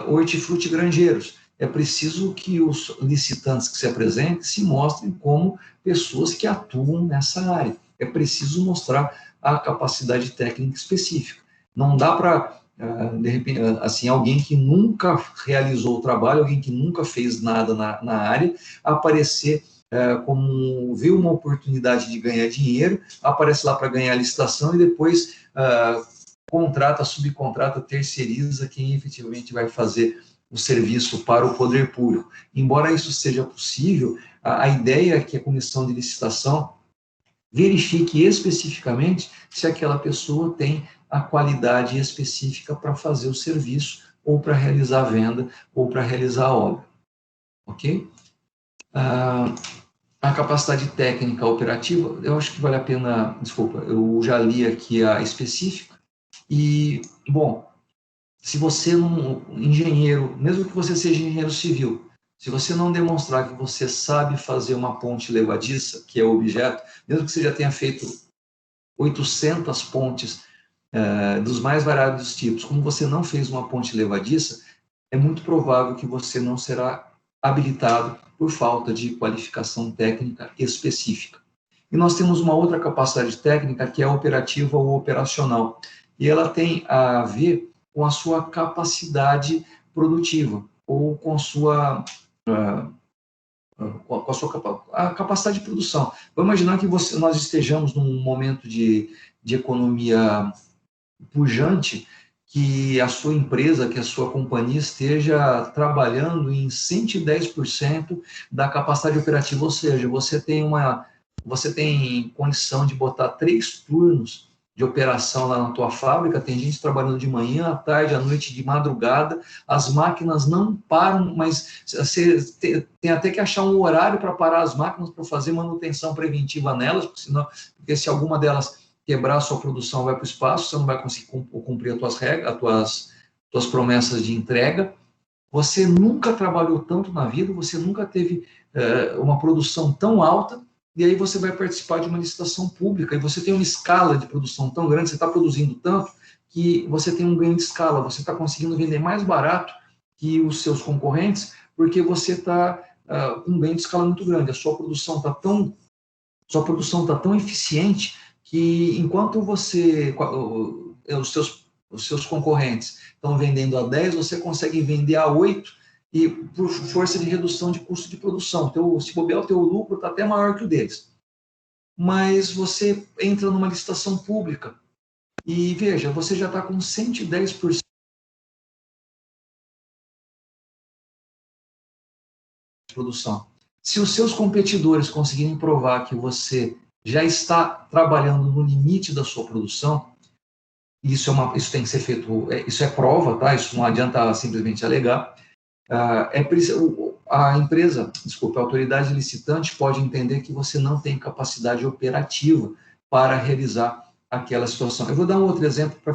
hortifruti granjeiros. É preciso que os licitantes que se apresentem se mostrem como pessoas que atuam nessa área. É preciso mostrar a capacidade técnica específica. Não dá para, de repente, assim, alguém que nunca realizou o trabalho, alguém que nunca fez nada na área, aparecer como ver uma oportunidade de ganhar dinheiro, aparece lá para ganhar a licitação e depois contrata, subcontrata, terceiriza quem efetivamente vai fazer o serviço para o poder público. Embora isso seja possível, a ideia é que a comissão de licitação verifique especificamente se aquela pessoa tem a qualidade específica para fazer o serviço, ou para realizar a venda, ou para realizar a obra. Ok? A capacidade técnica operativa, eu acho que vale a pena, desculpa, eu já li aqui a específica, e, bom, se você não, engenheiro, mesmo que você seja engenheiro civil, se você não demonstrar que você sabe fazer uma ponte levadiça, que é o objeto, mesmo que você já tenha feito 800 pontes dos mais variados tipos, como você não fez uma ponte levadiça, é muito provável que você não será habilitado por falta de qualificação técnica específica. E nós temos uma outra capacidade técnica que é operativa ou operacional, e ela tem a ver com a sua capacidade produtiva, ou com a sua a capacidade de produção. Vamos imaginar que nós estejamos num momento de economia pujante, que a sua empresa, que a sua companhia esteja trabalhando em 110% da capacidade operativa, ou seja, você tem condição de botar 3 turnos de operação lá na tua fábrica, tem gente trabalhando de manhã, à tarde, à noite, de madrugada, as máquinas não param, mas você tem até que achar um horário para parar as máquinas, para fazer manutenção preventiva nelas, porque se alguma delas quebrar, a sua produção vai para o espaço, você não vai conseguir cumprir as tuas regras, as tuas promessas de entrega. Você nunca trabalhou tanto na vida, você nunca teve uma produção tão alta, e aí você vai participar de uma licitação pública, e você tem uma escala de produção tão grande, você está produzindo tanto, que você tem um ganho de escala, você está conseguindo vender mais barato que os seus concorrentes, porque você está com um ganho de escala muito grande, a sua produção está tão eficiente, que enquanto os seus concorrentes estão vendendo a 10, você consegue vender a 8, e por força de redução de custo de produção. Se bobear, o teu lucro está até maior que o deles. Mas você entra numa licitação pública e, veja, você já está com 110% de produção. Se os seus competidores conseguirem provar que você já está trabalhando no limite da sua produção, isso tem que ser feito, isso é prova, tá? Isso não adianta simplesmente alegar. A autoridade licitante pode entender que você não tem capacidade operativa para realizar aquela situação. Eu vou dar um outro exemplo para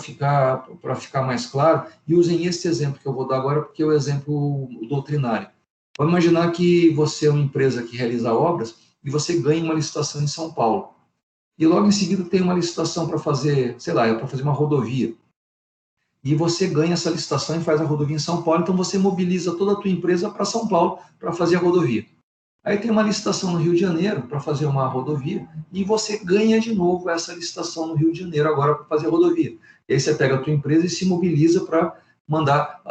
ficar mais claro, e usem esse exemplo que eu vou dar agora, porque é o exemplo doutrinário. Vamos imaginar que você é uma empresa que realiza obras e você ganha uma licitação em São Paulo. E logo em seguida tem uma licitação para fazer, para fazer uma rodovia. E você ganha essa licitação e faz a rodovia em São Paulo, então você mobiliza toda a tua empresa para São Paulo para fazer a rodovia. Aí tem uma licitação no Rio de Janeiro para fazer uma rodovia, e você ganha de novo essa licitação no Rio de Janeiro agora para fazer a rodovia. E aí você pega a tua empresa e se mobiliza para mandar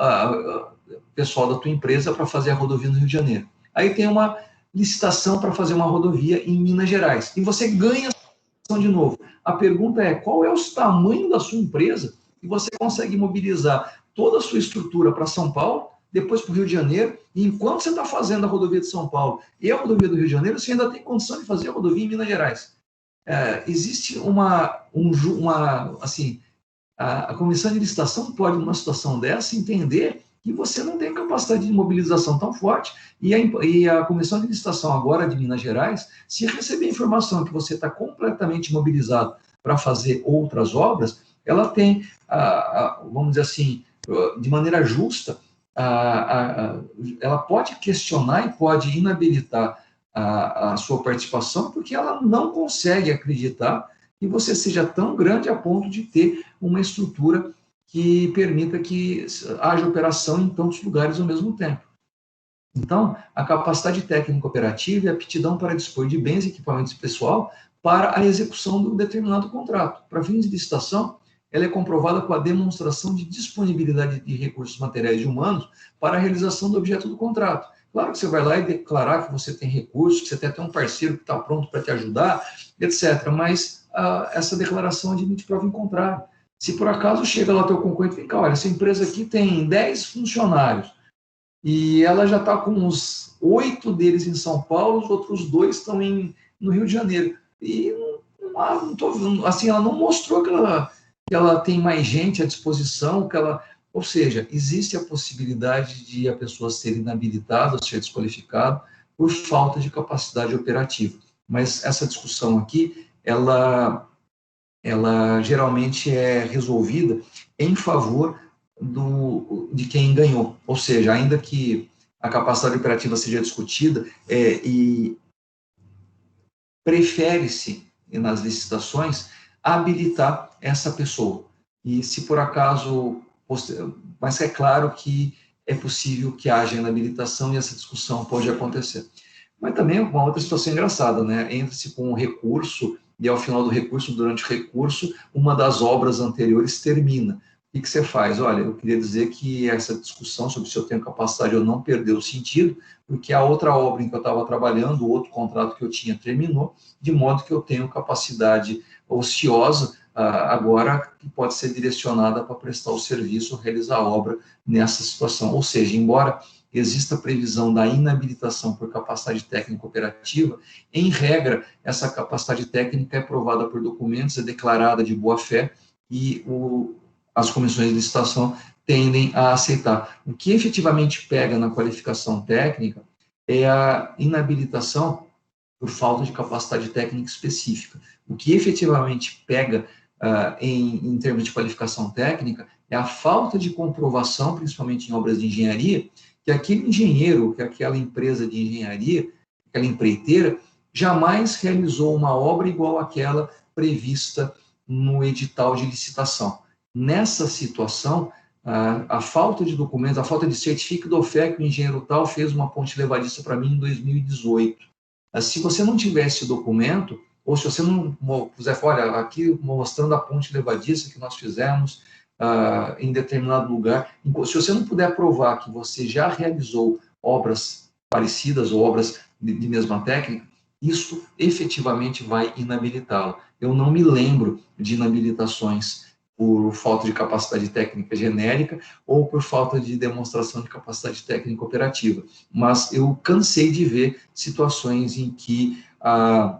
o pessoal da tua empresa para fazer a rodovia no Rio de Janeiro. Aí tem uma licitação para fazer uma rodovia em Minas Gerais, e você ganha de novo. A pergunta é, qual é o tamanho da sua empresa e você consegue mobilizar toda a sua estrutura para São Paulo, depois para o Rio de Janeiro, e enquanto você está fazendo a rodovia de São Paulo e a rodovia do Rio de Janeiro, você ainda tem condição de fazer a rodovia em Minas Gerais. Existe a comissão de licitação pode, numa situação dessa, entender que você não tem capacidade de mobilização tão forte, e a comissão de licitação agora de Minas Gerais, se receber informação que você está completamente mobilizado para fazer outras obras, ela tem, vamos dizer assim, de maneira justa, ela pode questionar e pode inabilitar a sua participação, porque ela não consegue acreditar que você seja tão grande a ponto de ter uma estrutura que permita que haja operação em tantos lugares ao mesmo tempo. Então, a capacidade técnica operativa e a aptidão para dispor de bens e equipamentos pessoal para a execução de um determinado contrato. Para fins de licitação, ela é comprovada com a demonstração de disponibilidade de recursos materiais e humanos para a realização do objeto do contrato. Claro que você vai lá e declarar que você tem recursos, que você tem até um parceiro que está pronto para te ajudar, etc. Mas essa declaração admite prova em contrário. Se por acaso chega lá teu concorrente e vem cá, olha, essa empresa aqui tem 10 funcionários e ela já está com uns 8 deles em São Paulo, os outros 2 estão no Rio de Janeiro. E assim, ela não mostrou que ela tem mais gente à disposição, ou seja, existe a possibilidade de a pessoa ser inabilitada, ou ser desqualificada por falta de capacidade operativa. Mas essa discussão aqui, ela geralmente é resolvida em favor de quem ganhou. Ou seja, ainda que a capacidade operativa seja discutida, e prefere-se, nas licitações, habilitar essa pessoa. E se por acaso, mas é claro que é possível que haja inabilitação e essa discussão pode acontecer. Mas também uma outra situação engraçada, né? Entra-se com um recurso e ao final do recurso, durante o recurso, uma das obras anteriores termina. O que você faz? Olha, eu queria dizer que essa discussão sobre se eu tenho capacidade ou não perdeu o sentido, porque a outra obra em que eu estava trabalhando, o outro contrato que eu tinha terminou, de modo que eu tenho capacidade ociosa agora que pode ser direcionada para prestar o serviço, realizar a obra nessa situação. Ou seja, embora exista a previsão da inabilitação por capacidade técnica operativa, em regra, essa capacidade técnica é provada por documentos, é declarada de boa-fé e as comissões de licitação tendem a aceitar. O que efetivamente pega na qualificação técnica é a inabilitação por falta de capacidade técnica específica. O que efetivamente pega em termos de qualificação técnica é a falta de comprovação, principalmente em obras de engenharia, que aquele engenheiro, que aquela empresa de engenharia, aquela empreiteira, jamais realizou uma obra igual àquela prevista no edital de licitação. Nessa situação, a falta de documentos, a falta de certificado de oferta que o engenheiro tal fez uma ponte levadiça para mim em 2018. Se você não tiver esse documento, ou se você não puser, olha, aqui mostrando a ponte levadiça que nós fizemos em determinado lugar, se você não puder provar que você já realizou obras parecidas ou obras de mesma técnica, isso efetivamente vai inabilitá-lo. Eu não me lembro de inabilitações por falta de capacidade técnica genérica ou por falta de demonstração de capacidade técnica operativa. Mas eu cansei de ver situações em que a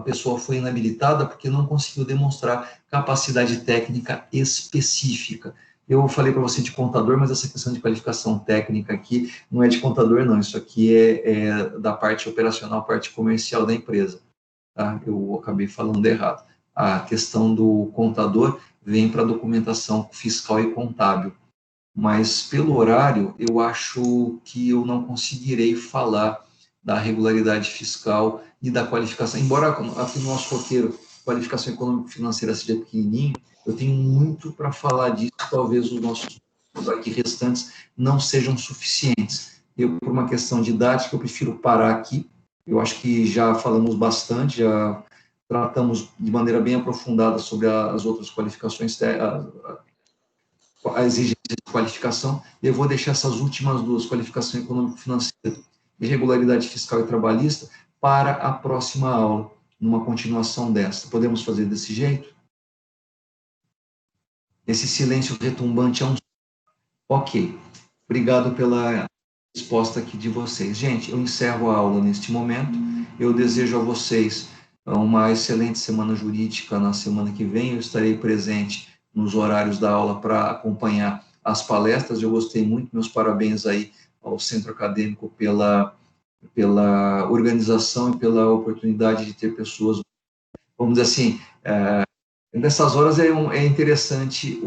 pessoa foi inabilitada porque não conseguiu demonstrar capacidade técnica específica. Eu falei para você de contador, mas essa questão de qualificação técnica aqui não é de contador, não. Isso aqui é da parte operacional, parte comercial da empresa. Tá? Eu acabei falando errado. A questão do contador vem para a documentação fiscal e contábil. Mas, pelo horário, eu acho que eu não conseguirei falar da regularidade fiscal e da qualificação. Embora aqui no nosso roteiro, qualificação econômico-financeira seja pequenininho, eu tenho muito para falar disso, talvez os nossos aqui restantes não sejam suficientes. Eu, por uma questão didática, eu prefiro parar aqui. Eu acho que já falamos bastante, já tratamos de maneira bem aprofundada sobre as outras qualificações, a exigência de qualificação. Eu vou deixar essas últimas duas, qualificação econômico-financeira e regularidade fiscal e trabalhista, para a próxima aula, numa continuação desta. Podemos fazer desse jeito? Esse silêncio retumbante é um... Ok. Obrigado pela resposta aqui de vocês. Gente, eu encerro a aula neste momento. Eu desejo a vocês uma excelente semana jurídica na semana que vem. Eu estarei presente nos horários da aula para acompanhar as palestras. Eu gostei muito, meus parabéns aí ao Centro Acadêmico pela organização e pela oportunidade de ter pessoas, vamos dizer assim, nessas horas é interessante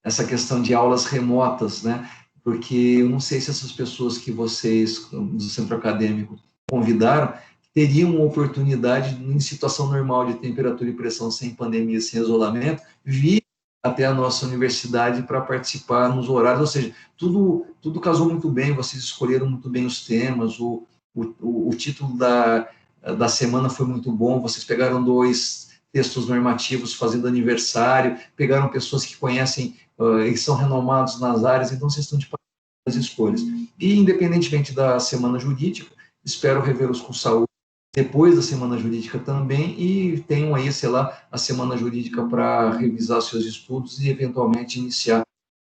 essa questão de aulas remotas, né? Porque eu não sei se essas pessoas que vocês, do Centro Acadêmico, convidaram, teriam uma oportunidade, em situação normal de temperatura e pressão, sem pandemia, sem isolamento, vir até a nossa universidade para participar nos horários, ou seja, tudo casou muito bem, vocês escolheram muito bem os temas, o título da semana foi muito bom, vocês pegaram 2 textos normativos fazendo aniversário, pegaram pessoas que conhecem e são renomados nas áreas, então vocês estão de parabéns as escolhas. E, independentemente da semana jurídica, espero revê-los com saúde depois da semana jurídica também, e tenham aí, sei lá, a semana jurídica para revisar seus estudos e, eventualmente, iniciar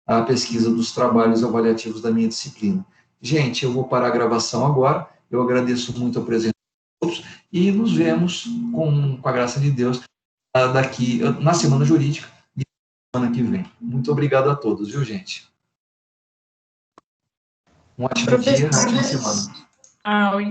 a pesquisa dos trabalhos avaliativos da minha disciplina. Gente, eu vou parar a gravação agora, eu agradeço muito a presença de todos, e nos vemos, com a graça de Deus, daqui, na semana jurídica, e semana que vem. Muito obrigado a todos, viu, gente? Um ótimo dia, uma ótima semana.